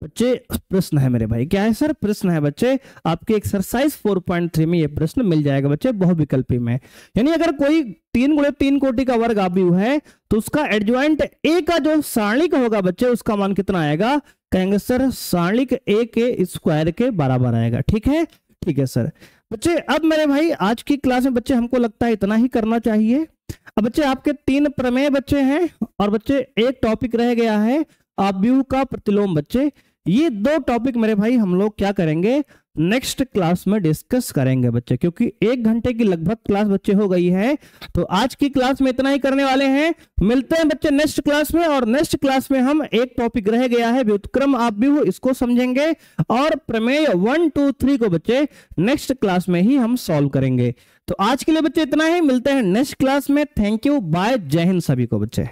बच्चे प्रश्न है मेरे भाई। क्या है सर, प्रश्न है बच्चे, आपके एक्सरसाइज 4.3 में ये प्रश्न मिल जाएगा बच्चे, बहुविकल्पी में। यानी अगर कोई 3 गुणे 3 कोटि का वर्ग आव्यूह है तो उसका एडजॉइंट ए का जो सारणिक होगा बच्चे, उसका मान कितना आएगा, कहेंगे सर सारणिक ए के स्क्वायर के बराबर आएगा। ठीक है, ठीक है सर। बच्चे अब मेरे भाई आज की क्लास में बच्चे हमको लगता है इतना ही करना चाहिए। अब बच्चे आपके 3 प्रमेय बच्चे हैं और बच्चे एक टॉपिक रह गया है आव्यूह का प्रतिलोम बच्चे। ये 2 टॉपिक मेरे भाई हम लोग क्या करेंगे, नेक्स्ट क्लास में डिस्कस करेंगे बच्चे, क्योंकि 1 घंटे की लगभग क्लास बच्चे हो गई है। तो आज की क्लास में इतना ही करने वाले हैं। मिलते हैं बच्चे नेक्स्ट क्लास में, और नेक्स्ट क्लास में हम एक टॉपिक रह गया है व्युत्क्रम आव्यूह, इसको समझेंगे, और प्रमेय 1, 2, 3 को बच्चे नेक्स्ट क्लास में ही हम सॉल्व करेंगे। तो आज के लिए बच्चे इतना ही, मिलते हैं नेक्स्ट क्लास में। थैंक यू, बाय, जय हिंद सभी को बच्चे।